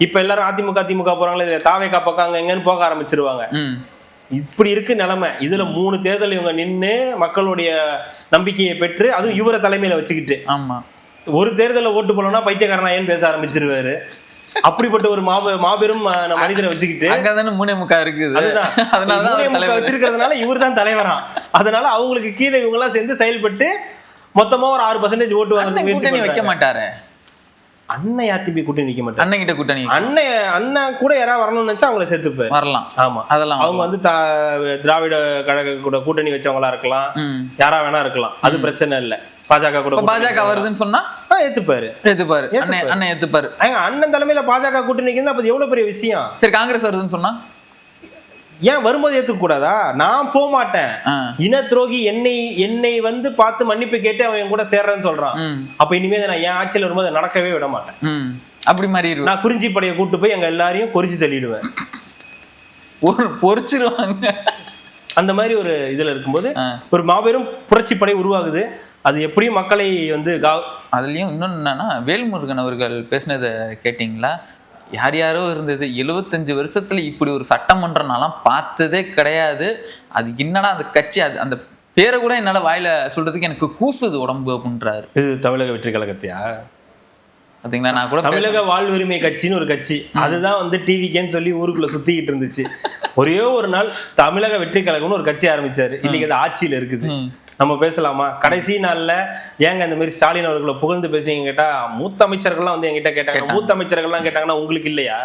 இப்ப எல்லாரும் அதிமுக போறாங்களே, இதுல தாவேகா பக்கம் அங்க எங்கன்னு போக ஆரம்பிச்சிருவாங்க. இப்படி இருக்கு நிலைமை. இதுல 3 தேர்தல் இவங்க நின்று மக்களுடைய நம்பிக்கையை பெற்று, அதுவும் இவரை தலைமையில வச்சுக்கிட்டு ஒரு தேர்தல ஓட்டு போலன்னா பைத்தியக்காரனாயன்னு பேச ஆரம்பிச்சிருவாரு. அப்படிப்பட்ட ஒரு மாபெரும் மனிதரை வச்சுக்கிட்டு அங்கதானே 3.25 இருக்குது. அதனால வச்சிருக்கிறதுனால இவர் தான் தலைவரா. அதனால அவங்களுக்கு கீழே இவங்க எல்லாம் சேர்ந்து செயல்பட்டு மொத்தமா ஒரு 6% ஓட்டு வாங்க வைக்க மாட்டாரு. அண்ணன் யார்கிட்ட போய் கூட்டணி நிக்க மாட்டாரு. அண்ணன் கிட்ட கூட்டணி அண்ணன் கூட யாராவது வரணும்னு நினைச்சா அவங்களை சேர்த்துப்பு வரலாம். ஆமா, அதெல்லாம் அவங்க வந்து திராவிட கழக கூட கூட்டணி வச்சவங்களா இருக்கலாம், யாரா வேணா இருக்கலாம், அது பிரச்சனை இல்ல. பாஜக கூட பாஜக வருதுன்னு சொன்னா ஏத்துப்பாரு. அண்ணன் ஏத்துப்பாரு. அண்ணன் தலைமையில பாஜக கூட்டணி நிக்குதுன்னா அப்ப எவ்வளவு பெரிய விஷயம். சரி, காங்கிரஸ் வருதுன்னு சொன்னா ஏன் வரும்போது ஏத்துக்க கூடாதா? நான் போக மாட்டேன், இன துரோகி என்னை வந்து பார்த்து மன்னிப்பு கேட்டு அவன் கூட சேர்றேன்னு சொல்றான். அப்ப இனிமே நான் என் ஆட்சியில் வரும்போது நடக்கவே விட மாட்டேன். அப்படி மாதிரி நான் குறிஞ்சி படையை கூட்டு போய் எங்க எல்லாரையும் பொறிச்சு தள்ளிடுவேன். பொறிச்சிருவாங்க. அந்த மாதிரி ஒரு இதுல இருக்கும்போது ஒரு மாபெரும் புரட்சி படை உருவாகுது. அது எப்படியும் மக்களை வந்து அதுலயும் இன்னொன்னு என்னன்னா, வேல்முருகன் அவர்கள் பேசினதை கேட்டீங்களா? யாரோ இருந்தது 75 வருஷத்துல இப்படி ஒரு சட்டமன்றம்னாலாம் பார்த்ததே கிடையாது. அது என்னன்னா அந்த கட்சி அந்த பேரை கூட என்னால வாயில சொல்றதுக்கு எனக்கு கூசுது உடம்பு அப்படின்றாரு. இது தமிழக வெற்றி கழகத்தையா? பாத்தீங்களா, நான் கூட தமிழக வாழ்வுரிமை கட்சின்னு ஒரு கட்சி, அதுதான் வந்து டிவிக்கேன்னு சொல்லி ஊருக்குள்ள சுத்திக்கிட்டு இருந்துச்சு. ஒரே ஒரு நாள் தமிழக வெற்றி கழகம்னு ஒரு கட்சி ஆரம்பிச்சாரு. இன்னைக்கு அது ஆட்சியில இருக்குது. நம்ம பேசலாமா? கடைசி நாள்ல ஏங்க இந்த மாதிரி ஸ்டாலின் அவர்களை புகழ்ந்து பேசுறீங்க கேட்டா, மூத்த அமைச்சர்கள்லாம் வந்து என்கிட்ட கேட்டாங்க. மூத்த அமைச்சர்கள்லாம் கேட்டாங்கன்னா உங்களுக்கு இல்லையா,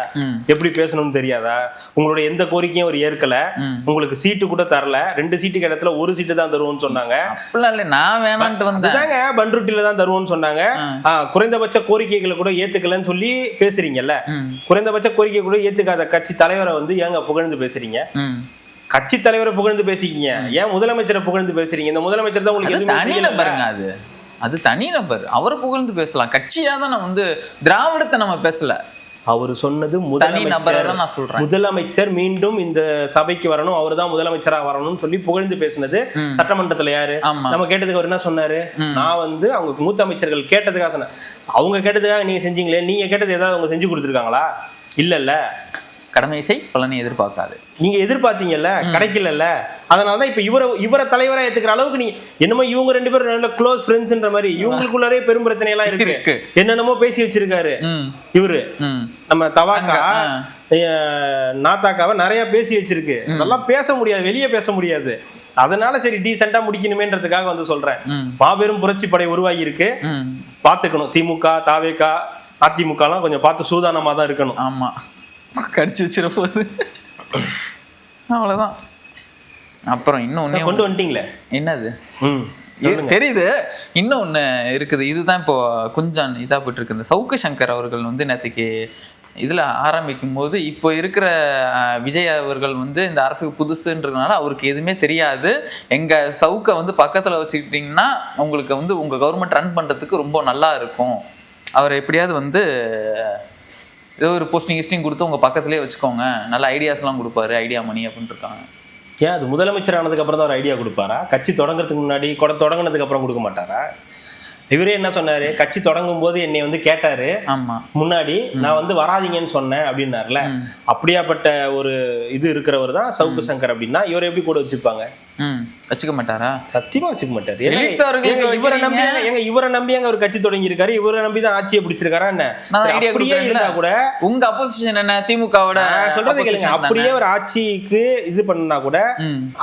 எப்படி பேசணும்னு தெரியாதா, உங்களுடைய எந்த கோரிக்கையும் அவர் ஏற்கல, உங்களுக்கு சீட்டு கூட தரல, 2 சீட்டு இடத்துல 1 சீட்டு தான் தருவோம்னு சொன்னாங்க. நான் வேணான்ட்டு வந்தாங்க, பண்ருட்டில தான் தருவோம்னு சொன்னாங்க. குறைந்தபட்ச கோரிக்கைகளை கூட ஏத்துக்கலன்னு சொல்லி பேசுறீங்கல்ல, குறைந்தபட்ச கோரிக்கை கூட ஏத்துக்காத கட்சி தலைவரை வந்து ஏங்க புகழ்ந்து பேசுறீங்க? கட்சி தலைவரை புகழ்ந்து பேசிக்கீங்க, ஏன் முதலமைச்சரை புகழ்ந்து பேசுறீங்க? இந்த முதலமைச்சர் தான் உங்களுக்கு தனி நபருங்க, அது தனி நபர், அவரை புகழ்ந்து பேசலாம். கட்சியா தான் நான் வந்து திராவிடத்தை நம்ம பேசல. அவர் சொன்னது முதலமைச்சர் மீண்டும் இந்த சபைக்கு வரணும், அவர் தான் முதலமைச்சரா வரணும்னு சொல்லி புகழ்ந்து பேசினது சட்டமன்றத்துல யாரு? நம்ம கேட்டதுக்கு அவர் என்ன சொன்னாரு? நான் வந்து அவங்க மூத்த அமைச்சர்கள் கேட்டதுக்காக சொன்னேன். அவங்க கேட்டதுக்காக நீங்க செஞ்சீங்களே, நீங்க கேட்டது ஏதாவது அவங்க செஞ்சு கொடுத்துருக்காங்களா? இல்ல. கடமை செய், பலனை எதிர்பார்க்காது. நீங்க எதிர்பார்த்தீங்கல்ல, கிடைக்கல. அதனாலதான் இப்ப இவரை தலைவரா ஏத்துக்கிற அளவுக்கு நீங்க என்னமோ இவங்க 2 பேரும் நல்ல க்ளோஸ் ஃப்ரெண்ட்ஸ்ன்ற மாதிரி இவங்களுக்குள்ளரே பெரும் பிரச்சனை எல்லாம் இருக்கு. என்னென்னமோ பேசி வச்சிருக்காரு இவரு. நம்ம தவாக்கா நாத்தாக்காவை நிறைய பேசி வச்சிருக்கு. அதெல்லாம் பேச முடியாது, வெளியே பேச முடியாது. அதனால சரி டீசெண்டா முடிக்கணுமேன்றதுக்காக வந்து சொல்றேன். மாபெரும் புரட்சி படை உருவாகி இருக்கு, பாத்துக்கணும். திமுக, தாவேகா, அதிமுக எல்லாம் கொஞ்சம் பார்த்து சூதானமா தான் இருக்கணும். ஆமா, கடிச்சு வச்சிட போகுது, அவ்வளவுதான். அப்புறம் இன்னொன்னு கொண்டு வந்துட்டீங்களே, என்னது தெரியுது? இன்னொன்னு இருக்குது, இதுதான் இப்போ கொஞ்சம் இதா போயிட்டு இருக்கு. இந்த சவுக்கு சங்கர் அவர்கள் வந்து நேற்றுக்கு இதுல ஆரம்பிக்கும் போது, இப்போ இருக்கிற விஜய் அவர்கள் வந்து இந்த அரசுக்கு புதுசுன்றதுனால அவருக்கு எதுவுமே தெரியாது, எங்க சவுக்கை வந்து பக்கத்துல வச்சுக்கிட்டீங்கன்னா உங்களுக்கு வந்து உங்க கவர்மெண்ட் ரன் பண்றதுக்கு ரொம்ப நல்லா இருக்கும், அவர் எப்படியாவது வந்து ஏதோ ஒரு போஸ்டிங் கொடுத்து உங்க பக்கத்துலேயே வச்சுக்கோங்க, நல்ல ஐடியாஸ்லாம் கொடுப்பாரு, ஐடியா மணி அப்படின்னு இருக்காங்க. ஏன் அது முதலமைச்சர் ஆனதுக்கு அப்புறம் தான் ஒரு ஐடியா கொடுப்பாரா? கட்சி தொடங்குறதுக்கு முன்னாடி தொடங்கினதுக்கு அப்புறம் கொடுக்க மாட்டாரா? இவரே என்ன சொன்னாரு, கட்சி தொடங்கும் போது என்னை வந்து கேட்டாரு, முன்னாடி நான் வந்து வராதிங்கன்னு சொன்னேன் அப்படின்னாருல, அப்படியாப்பட்ட ஒரு இது இருக்கிறவர் தான் சவுக்கு சங்கர். அப்படின்னா இவரை எப்படி கூட வச்சுப்பாங்க? வச்சுக்க மாட்டாரா? சத்தியமா வச்சுக்க மாட்டாரு. இவரை நம்பி அங்க ஒரு கட்சி தொடங்கி இருக்காரு, இவரை நம்பி தான் ஆட்சியை பிடிச்சிருக்காரா என்ன? அப்படியே இருந்தா கூட உங்க அப்போசிஷன் என்ன, திமுகவோட சொல்றது கேளுங்க, அப்படியே ஒரு ஆட்சிக்கு இது பண்ணா கூட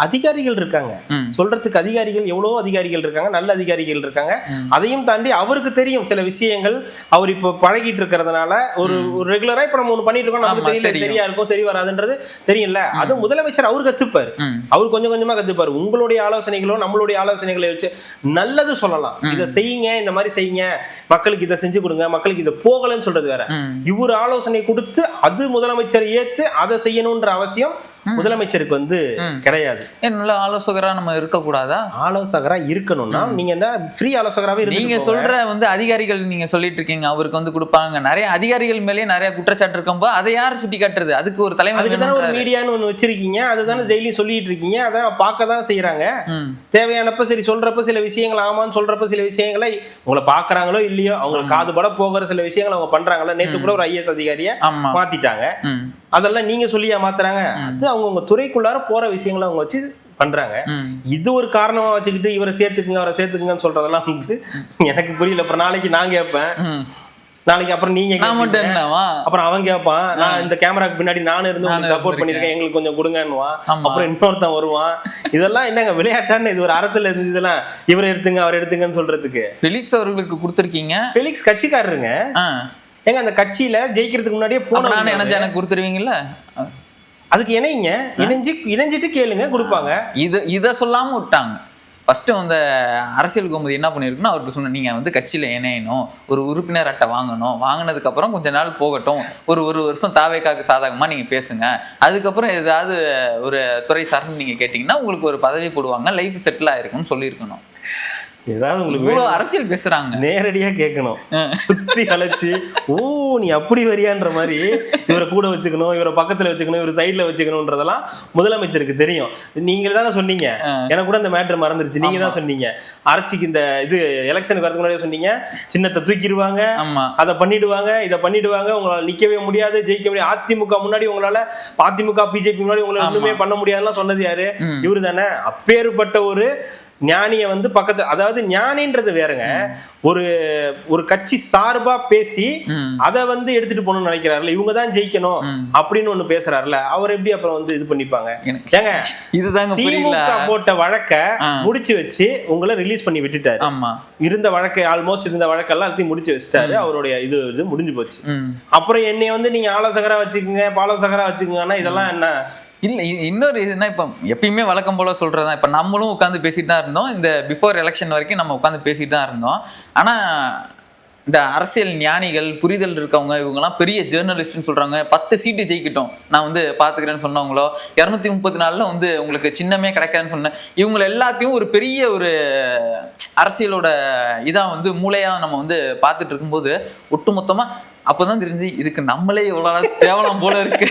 அதிகாரிகள் இருக்காங்க, சொல்றதுக்கு அதிகாரிகள் எவ்வளவோ அதிகாரிகள் இருக்காங்க, நல்ல அதிகாரிகள் இருக்காங்க. அதையும் தாண்டி அவருக்கு தெரியும் சில விஷயங்கள், அவர் இப்ப பழகிட்டு இருக்கிறதுனால ஒரு ரெகுலரா இப்ப நம்ம ஒண்ணு பண்ணிட்டு இருக்கோம், நமக்கு தெரியல, சரியா இருக்கும் சரி வராதுன்றது தெரியல. அது முதலமைச்சர் அவர் கத்துப்பாரு, அவர் கொஞ்சம் கொஞ்சமா கத்துப்பாரு. உங்களுடைய ஆலோசனைகளோ நம்மளுடைய ஆலோசனைகளை வச்சு நல்லது சொல்லலாம், இதை செய்யுங்க, இந்த மாதிரி செய்யுங்க, மக்களுக்கு இதை செஞ்சு கொடுங்க, மக்களுக்கு இதை போகலன்னு சொல்றது வேற. இவர் ஆலோசனை கொடுத்து அது முதலமைச்சர் ஏத்து அதை செய்யணும்ன்ற அவசியம் முதலமைச்சருக்கு வந்து கிடையாது. நல்ல ஆலோசகரா நம்ம இருக்க கூடாதா? ஆலோசகரா இருக்கணும்னா நீங்க என்ன ஃப்ரீ ஆலோசகராவே இருக்கு. நீங்க சொல்ற வந்து அதிகாரிகள் நீங்க சொல்லிட்டு இருக்கீங்க அவருக்கு வந்து கொடுப்பாங்க, நிறைய அதிகாரிகள் மேலேயே நிறைய குற்றச்சாட்டு இருக்கும்போது அதை யார் சுட்டி காட்டுறது? அதுக்கு ஒரு தலைமை, அதுக்கு தானே ஒரு மீடியான்னு ஒண்ணு வச்சிருக்கீங்க, அதுதானே டெய்லி சொல்லிட்டு இருக்கீங்க, அதான் பார்க்க தான் செய்யறாங்க. தேவையானப்ப சரி சொல்றப்ப சில விஷயங்கள் ஆமான்னு சொல்றப்ப சில விஷயங்களை உங்களை பாக்குறாங்களோ இல்லையோ, அவங்க காதுபட போகிற சில விஷயங்கள் அவங்க பண்றாங்களா. நேத்து கூட ஒரு IAS அதிகாரியை மாத்திட்டாங்க, அதெல்லாம் நீங்க சொல்லியா மாத்துறாங்க? அது அவங்க துறைக்குள்ளார போற விஷயங்களை அவங்க வச்சு பண்றாங்க. இது ஒரு காரணமா வச்சுக்கிட்டு இவரை சேர்த்துக்குங்க அவரை சேர்த்துக்குங்கன்னு சொல்றதெல்லாம் வந்து எனக்கு புரியல. அப்புறம் நாளைக்கு நான் கேட்பேன், நாளைக்கு அப்புறம் நீங்க அப்புறம் அவன் கேட்பான், நான் இந்த கேமராக்கு பின்னாடி நானும் இருந்து உங்களுக்கு சப்போர்ட் பண்ணிருக்கேன், எங்களுக்கு கொஞ்சம் கொடுங்கன்னுவான். அப்புறம் இன்னொருத்தன் வருவான். இதெல்லாம் என்னங்க விளையாட்டான்னு? இது ஒரு அரசியல் இருந்து இதெல்லாம் இவரை எடுத்துங்க அவர் எடுத்துங்கன்னு சொல்றதுக்கு. ஃபெலிக்ஸ் அவர்களுக்கு கொடுத்துருக்கீங்க. ஃபெலிக்ஸ் கட்சிக்காரருங்க, ஏங்க அந்த கட்சியில ஜெயிக்கிறதுக்கு முன்னாடியே போன எனக்கு கொடுத்துருவீங்கல்ல, அதுக்கு இணைங்க, இணைஞ்சிட்டு கேளுங்க கொடுப்பாங்க. இதை சொல்லாம விட்டாங்க. ஃபர்ஸ்ட் அந்த அரசியல் கோமதி என்ன பண்ணிருக்குன்னா அவருக்கு சொன்ன, நீங்க வந்து கட்சியில இணையணும், ஒரு உறுப்பினர் அட்டை வாங்கணும், வாங்கினதுக்கு அப்புறம் கொஞ்ச நாள் போகட்டும், ஒரு வருஷம் தாவேக்காக்கு சாதகமா நீங்க பேசுங்க, அதுக்கப்புறம் ஏதாவது ஒரு துறை சார்ந்து நீங்க கேட்டீங்கன்னா உங்களுக்கு ஒரு பதவி போடுவாங்க, லைஃப் செட்டில் ஆயிருக்கும்னு சொல்லியிருக்கணும். ஏதாவது உங்களுக்கு அரசியல் பேசுறாங்க, நேரடியா கேட்கணும், சுத்தி அழைச்சு ஓ நீ அப்படி வரியான்ற மாதிரி இவரை கூட வச்சுக்கணும், இவரை பக்கத்துல வச்சுக்கணும், இவர் சைட்ல வச்சுக்கணும்ன்றதெல்லாம் முதலமைச்சருக்கு தெரியும். நீங்க தானே சொன்னீங்க, எனக்கு கூட இந்த மேட்டர் மறந்துருச்சு, நீங்க தான் சொன்னீங்க அரசிக்கு இந்த இது எலெக்ஷனுக்கு வரதுக்கு முன்னாடியே சொன்னீங்க, சின்னத்தை தூக்கிடுவாங்க, அதை பண்ணிடுவாங்க, இதை பண்ணிடுவாங்க, உங்களால நிக்கவே முடியாது, ஜெயிக்க முடியாது, அதிமுக முன்னாடி உங்களால, அதிமுக பிஜேபி முன்னாடி உங்களால ஒண்ணுமே பண்ண முடியாதுலாம் சொன்னது யாரு? இவரு தானே. அப்பேற்பட்ட ஒரு ஞானிய வந்து பக்கத்து, அதாவது ஞானின்றது வேறங்க, ஒரு ஒரு கட்சி சார்பா பேசி அதை வந்து எடுத்துட்டு போகணும்னு நினைக்கிறாருல, இவங்க தான் ஜெயிக்கணும் அப்படின்னு ஒண்ணு பேசுறாருல, அவர் எப்படி அப்புறம் வந்து இது பண்ணிப்பாங்க? ஏங்க இதுதாங்க திமுக போட்ட வழக்க முடிச்சு வச்சு உங்களை ரிலீஸ் பண்ணி விட்டுட்டாரு. ஆமா, இருந்த வழக்கை ஆல்மோஸ்ட் இருந்த வழக்கெல்லாம் எல்லாத்தையும் முடிச்சு வச்சுட்டாரு. அவருடைய இது முடிஞ்சு போச்சு. அப்புறம் என்னைய வந்து நீங்க ஆலோசகரா வச்சுக்கோங்க, பாலோசகரா வச்சுக்கோங்கன்னா இதெல்லாம் என்ன? இல்ல இன்னொரு இதுனா, இப்ப எப்பயுமே வழக்கம் போல சொல்றதுதான். இப்ப நம்மளும் உட்காந்து பேசிட்டு தான் இருந்தோம், இந்த பிஃபோர் எலெக்ஷன் வரைக்கும் நம்ம உட்காந்து பேசிட்டு தான் இருந்தோம். ஆனா இந்த அரசியல் ஞானிகள், புரிதல் இருக்கவங்க, இவங்கெல்லாம் பெரிய ஜேர்னலிஸ்ட்னு சொல்றாங்க. 10 சீட்டு ஜெயிக்கிட்டோம், நான் வந்து பாத்துக்கிறேன்னு சொன்னவங்களோ, 234 வந்து உங்களுக்கு சின்னமே கிடைக்காதுன்னு சொன்னேன், இவங்க எல்லாத்தையும் ஒரு பெரிய ஒரு அரசியலோட இதா வந்து மூளையா நம்ம வந்து பார்த்துட்டு இருக்கும்போது ஒட்டுமொத்தமா அப்பதான் தெரிஞ்சு இதுக்கு நம்மளே இவ்வளவு தேவலாம் போல இருக்கு.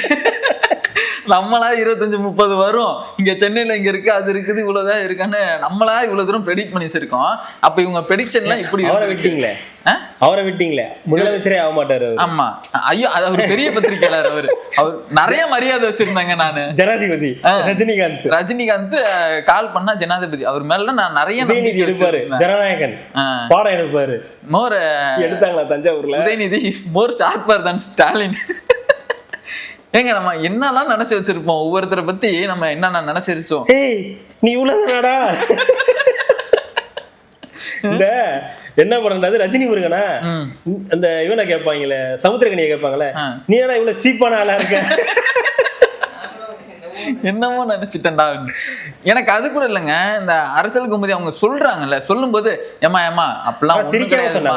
நம்மளா 25-30 வரும், இங்க சென்னையில இங்க இருக்கு, அது இருக்குது, இவ்வளவுதான் இருக்கான்னு நம்மளா இவ்வளவு தூரம் ப்ரெடிக்ட் பண்ணி வச்சிருக்கோம். அப்ப இவங்க ப்ரெடிக்ஷன்லாம் இப்படி அவரை விட்டீங்களே முதலமைச்சரே ஆக மாட்டாரு. ஆமா, ஐயோ, அது ஒரு பெரிய பத்திரிகையாளர். அவர் நிறைய மரியாதை வச்சிருந்தாங்க. நானு ஜனாதிபதி ரஜினிகாந்த் கால் பண்ணா ஜனாதிபதி, அவர் மேல நான் நிறைய எடுப்பாரு, ஜனநாயகன் பாடம் எடுப்பாரு. மோர் எடுத்தாங்களா தஞ்சாவூர்ல? உதயநிதி இஸ் மோர் ஷார்ப்பர் தன் ஸ்டாலின். ஏங்க நம்ம என்னெல்லாம் நினைச்சு வச்சிருப்போம், ஒவ்வொருத்தரை பத்தி நம்ம என்னென்ன நினைச்சிருச்சோம். நீ இவ்வளவுதானாடா? இந்த என்ன பண்றது, ரஜினி முருகனா அந்த இவனை கேட்பாங்களே, சமுத்திரக்கனியை கேட்பாங்களே, நீ என்ன இவ்வளவு சீப்பான ஆளா இருக்க? என்னமோ நினைச்சிட்டேன்டா. எனக்கு அது கூட இல்லைங்க, இந்த அரசியல் கும்பதி அவங்க சொல்றாங்கல்ல, சொல்லும் போது ஏமா அப்பெல்லாம்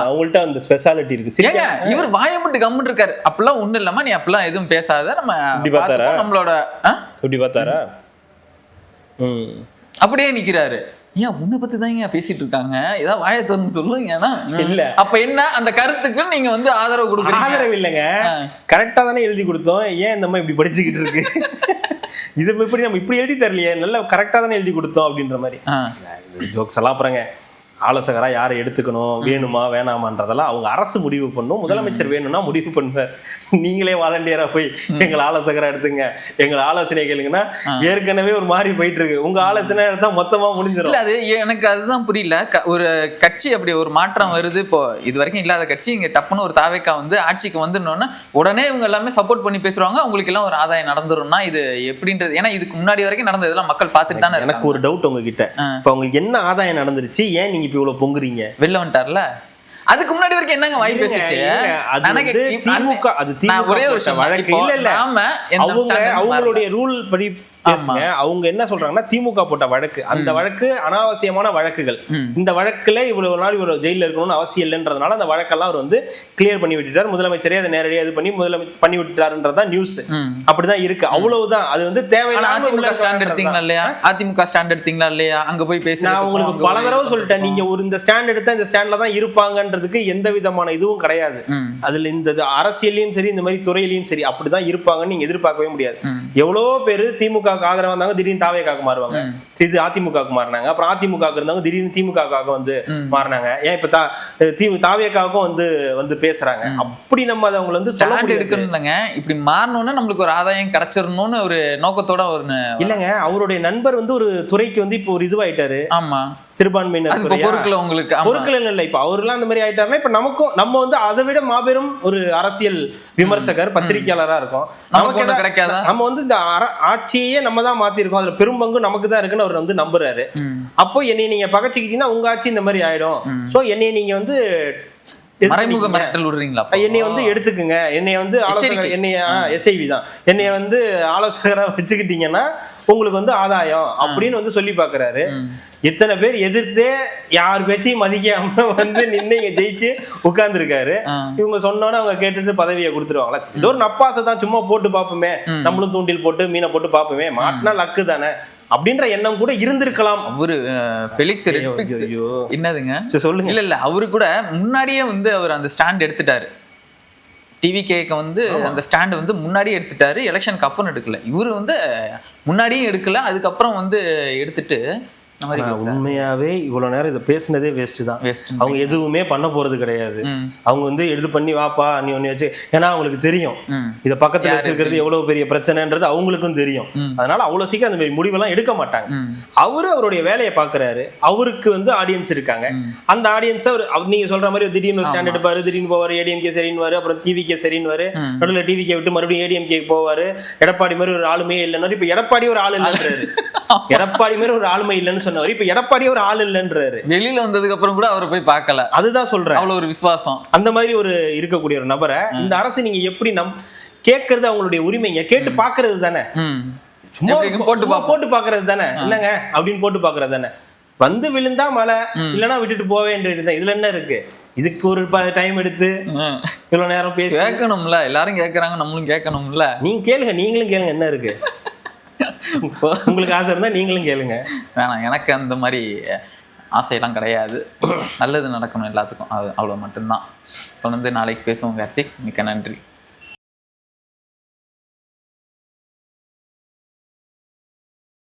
அவங்கள்ட்ட அந்த ஸ்பெஷாலிட்டி இருக்கு. ஏங்க இவர் வாயை மட்டும் கம்முன்னு இருக்காரு, அப்பெல்லாம் ஒண்ணும் இல்லாம நீ அப்பெல்லாம் எதுவும் பேசாத, நம்ம நம்மளோட இப்படி பார்த்தாரா? அப்படியே நிக்கிறாரு. ஏன் உன்னை பத்தி தான் ஏன் பேசிட்டு இருக்காங்க, ஏதாவது வாயை திறந்து சொல்லுங்க. ஏன்னா இல்ல அப்ப என்ன அந்த கருத்துக்கு நீங்க வந்து ஆதரவு கொடுக்குறீங்க? ஆதரவு இல்லைங்க, கரெக்டா தானே எழுதி கொடுத்தோம், ஏன் இந்த மாதிரி இப்படி படிச்சுக்கிட்டு இருக்கு? இது எப்படி நம்ம இப்படி எழுதி தரலையே, நல்லா கரெக்டா தானே எழுதி கொடுத்தோம் அப்படின்ற மாதிரி ஜோக்ஸ் எல்லாம். அப்புறங்க ஆலோசகரா யாரை எடுத்துக்கணும், வேணுமா வேணாமான்றதெல்லாம் அவங்க அரசு முடிவு பண்ணும். முதலமைச்சர் வேணும்னா முடிவு பண்ணுவார். நீங்களே வாலண்டியரா போய் எங்களை ஆலோசகரா எடுத்துங்க, எங்களை ஆலோசனை கேளுங்கன்னா ஏற்கனவே ஒரு மாதிரி போயிட்டு இருக்கு, உங்க ஆலோசனை எடுத்தா மொத்தமா முடிஞ்சிடும். அது எனக்கு அதுதான் புரியல. ஒரு கட்சி அப்படி ஒரு மாற்றம் வருது, இப்போ இது வரைக்கும் இல்லாத கட்சி இங்க டப்புன்னு ஒரு தாவேக்கா வந்து ஆட்சிக்கு வந்துடணும்னா உடனே இவங்க எல்லாமே சப்போர்ட் பண்ணி பேசுவாங்க, அவங்களுக்கு எல்லாம் ஒரு ஆதாயம் நடந்துரும்னா இது எப்படின்றது? ஏன்னா இதுக்கு முன்னாடி வரைக்கும் நடந்ததெல்லாம் மக்கள் பார்த்துட்டு தானே. எனக்கு ஒரு டவுட் உங்ககிட்ட, இப்போ உங்களுக்கு என்ன ஆதாயம் நடந்துருச்சு, ஏன் நீங்க இப்ப இவ்வளவு பொங்குறீங்க? வெளில வந்துட்டார்ல, அதுக்கு முன்னாடி வரைக்கும் என்னங்க வாய் பேசிச்சு? திமுக அது திமுக ஒரே ஒரு வழக்கு இல்ல இல்ல, அவங்களுடைய ரூல் படி பேசுங்க. அவங்க என்ன சொல்றாங்கன்னா, திமுக போட்ட வழக்கு, அந்த வழக்கு அனாவசியமான வழக்குகள், இந்த வழக்குல இவ்வளவு நாள் இவ்வளவு ஜெயில இருக்கணும்னு அவசியம் இல்லைன்றதுனால அந்த வழக்கெல்லாம் அவர் வந்து கிளியர் பண்ணி விட்டுட்டார். முதலமைச்சரே அதை நேரடியாக இது பண்ணி பண்ணி விட்டுட்டாருன்றதான் நியூஸ். அப்படிதான் இருக்கு, அவ்வளவுதான். அது வந்து தேவையில்லாம அதிமுக ஸ்டாண்ட் எடுத்தீங்களா இல்லையா? அதிமுக ஸ்டாண்ட் எடுத்தீங்களா இல்லையா? அங்க போய் பேச நான் உங்களுக்கு பல தடவை சொல்லிட்டேன், நீங்க ஒரு இந்த ஸ்டாண்ட் எடுத்தா இந்த ஸ்டாண்ட்ல தான் இருப்பாங்கன்றதுக்கு எந்த விதமான இதுவும் கிடையாது. அதுல இந்த அரசியலையும் சரி, இந்த மாதிரி துறையிலையும் சரி, அப்படிதான் இருப்பாங்கன்னு நீங்க எதிர்பார்க்கவே முடியாது. எவ்வளவோ பேரு திமுக ஆதரவு வந்தாங்க, திடீர்னு தாவேக்காக மாறுவாங்க. இது அதிமுகவுக்கு மாறினாங்க, அப்புறம் அதிமுக இருந்தவங்க திடீர்னு திமுகவுக்காக வந்து மாறினாங்க. ஏன் இப்ப தாவேக்காவுக்கும் வந்து பேசுறாங்க. அப்படி நம்ம அதை அவங்களை வந்து ஸ்டாண்ட் எடுக்கணும்லங்க, இப்படி மாறணும்னா நம்மளுக்கு ஒரு ஆதாயம் கிடைச்சிடணும்னு ஒரு நோக்கத்தோட ஒரு இல்லங்க. அவருடைய நண்பர் வந்து ஒரு துறைக்கு வந்து இப்போ ஒரு இதுவாயிட்டாரு. ஆமா, சிறுபான்மையினர் பொருட்கள் உங்களுக்கு பொருட்கள் இல்ல, இப்ப அவருலாம் அந்த மாதிரி ஆயிட்டாருன்னா இப்ப நமக்கும் நம்ம வந்து அதை விட மாபெரும் ஒரு அரசியல் விமர்சகர், பத்திரிகையாளரா இருக்கும். நமக்கு கிடைக்காதா? நம்ம வந்து இந்த ஆட்சியே நம்ம தான் மாத்திருக்கோம், அதுல பெரும்பங்கு நமக்கு தான் இருக்குன்னு அவர் வந்து நம்புறாரு. அப்போ என்னை நீங்க பகச்சிக்கிட்டீங்கன்னா உங்க ஆட்சி இந்த மாதிரி ஆயிடும். சோ என்னை நீங்க வந்து மறைமுக மிரட்டல் விடுறீங்களா? என்னைய வந்து எடுத்துக்குங்க, என்னைய வந்து ஆலோசகர், என்னைய HIV தான், என்னைய வந்து ஆலோசகரா வச்சுக்கிட்டீங்கன்னா உங்களுக்கு வந்து ஆதாயம் அப்படின்னு வந்து சொல்லி பாக்குறாரு. இத்தனை பேர் எதிர்த்தே யார் பேச்சையும் மதிக்காம வந்து நின்று இங்க ஜெயிச்சு உட்கார்ந்து இருக்காரு. இவங்க சொன்னோன்னு அவங்க கேட்டுட்டு பதவியை கொடுத்துருவாங்களா? இது ஒரு நப்பாசை தான், சும்மா போட்டு பாப்போமே, நம்மளும் தூண்டில் போட்டு மீனை போட்டு பாப்போமே, மாட்டினா லக்கு தானே அப்படின்ற எண்ணம் கூட இருந்திருக்கலாம். அவரு ஃபெலிக்ஸ் என்னதுங்க சொல்லுங்க. இல்ல அவரு கூட முன்னாடியே வந்து அவர் அந்த ஸ்டாண்ட் எடுத்துட்டாரு. டிவிகேக்கு வந்து அந்த ஸ்டாண்ட் வந்து முன்னாடியே எடுத்துட்டாரு, எலெக்ஷனுக்கு அப்புறம் எடுக்கல. இவரு வந்து முன்னாடியும் எடுக்கல, அதுக்கப்புறம் வந்து எடுத்துட்டு இந்த மாதிரி பேசுறாரு. உண்மையாவே இவ்வளவு நேரம் இதை பேசுனதே வேஸ்ட் தான். Waste. அவங்க எதுவுமே பண்ண போறது கிடையாது. அவங்க வந்து எடுத்து பண்ணி வாப்பா நீ ஒண்ணு வச்சு, ஏன்னா அவங்களுக்கு தெரியும் இத பக்கத்துல வச்சிருக்கிறது எவ்வளவு பெரிய பிரச்சனைன்றது அவங்களுக்கும் தெரியும். அதனால அவ்வளவு சீக்கிரம் அந்த மாதிரி முடிவெல்லாம் எடுக்க மாட்டாங்க. அவரு அவருடைய வேலையை பாக்குறாரு. அவருக்கு வந்து ஆடியன்ஸ் இருக்காங்க. அந்த ஆடியன்ஸ் நீங்க சொல்ற மாதிரி திடீர்னு ஸ்டாண்ட் எடுப்பாரு, திடீர்னு போவாரு, ஏடிஎம்கே சரின்னு, அப்புறம் டிவிகே சரின்னு, நடுவில் டிவிகே விட்டு மறுபடியும் ஏடிஎம்கே போவாரு. எடப்பாடி மாதிரி ஒரு ஆளுமே இல்லைன்னு, இப்ப எடப்பாடி ஒரு ஆள் இல்லைன்றாரு. எடப்பாடி மாதிரி ஒரு ஆளுமை இல்லைன்னு சொன்னவர் இப்ப எடப்பாடி ஒரு ஆள் இல்லைன்றாரு. வெளியில வந்ததுக்கு அப்புறம் கூட அவரை போய் பார்க்கல. அதுதான் சொல்றேன், அவ்வளவு ஒரு விசுவாசம். அந்த மாதிரி ஒரு இருக்கக்கூடிய ஒரு நபரை இந்த அரசு நீங்க எப்படி கேட்கறது அவங்களுடைய உரிமைங்க, கேட்டு பாக்குறது தானே, சும்மா போட்டு பாக்குறது தானே, என்னங்க அப்படின்னு போட்டு பாக்குறது தானே. வந்து விழுந்தா மழை, இல்லைன்னா விட்டுட்டு போக வேண்டியது. இதுல என்ன இருக்கு? இதுக்கு ஒரு டைம் எடுத்து இவ்வளவு நேரம் பேசி கேட்கணும்ல, எல்லாரும் கேட்கறாங்க, நம்மளும் கேட்கணும்ல. நீங்க கேளுங்க, நீங்களும் கேளுங்க, என்ன இருக்கு? உங்களுக்கு ஆசை இருந்தா நீங்களும் கேளுங்க. வேணாம், எனக்கு அந்த மாதிரி ஆசையெல்லாம் கிடையாது. நல்லது நடக்கணும் எல்லாத்துக்கும், அது அவ்வளோ மட்டும்தான். தொடர்ந்து நாளைக்கு பேசுவோம் கார்த்திக். மிக்க நன்றி.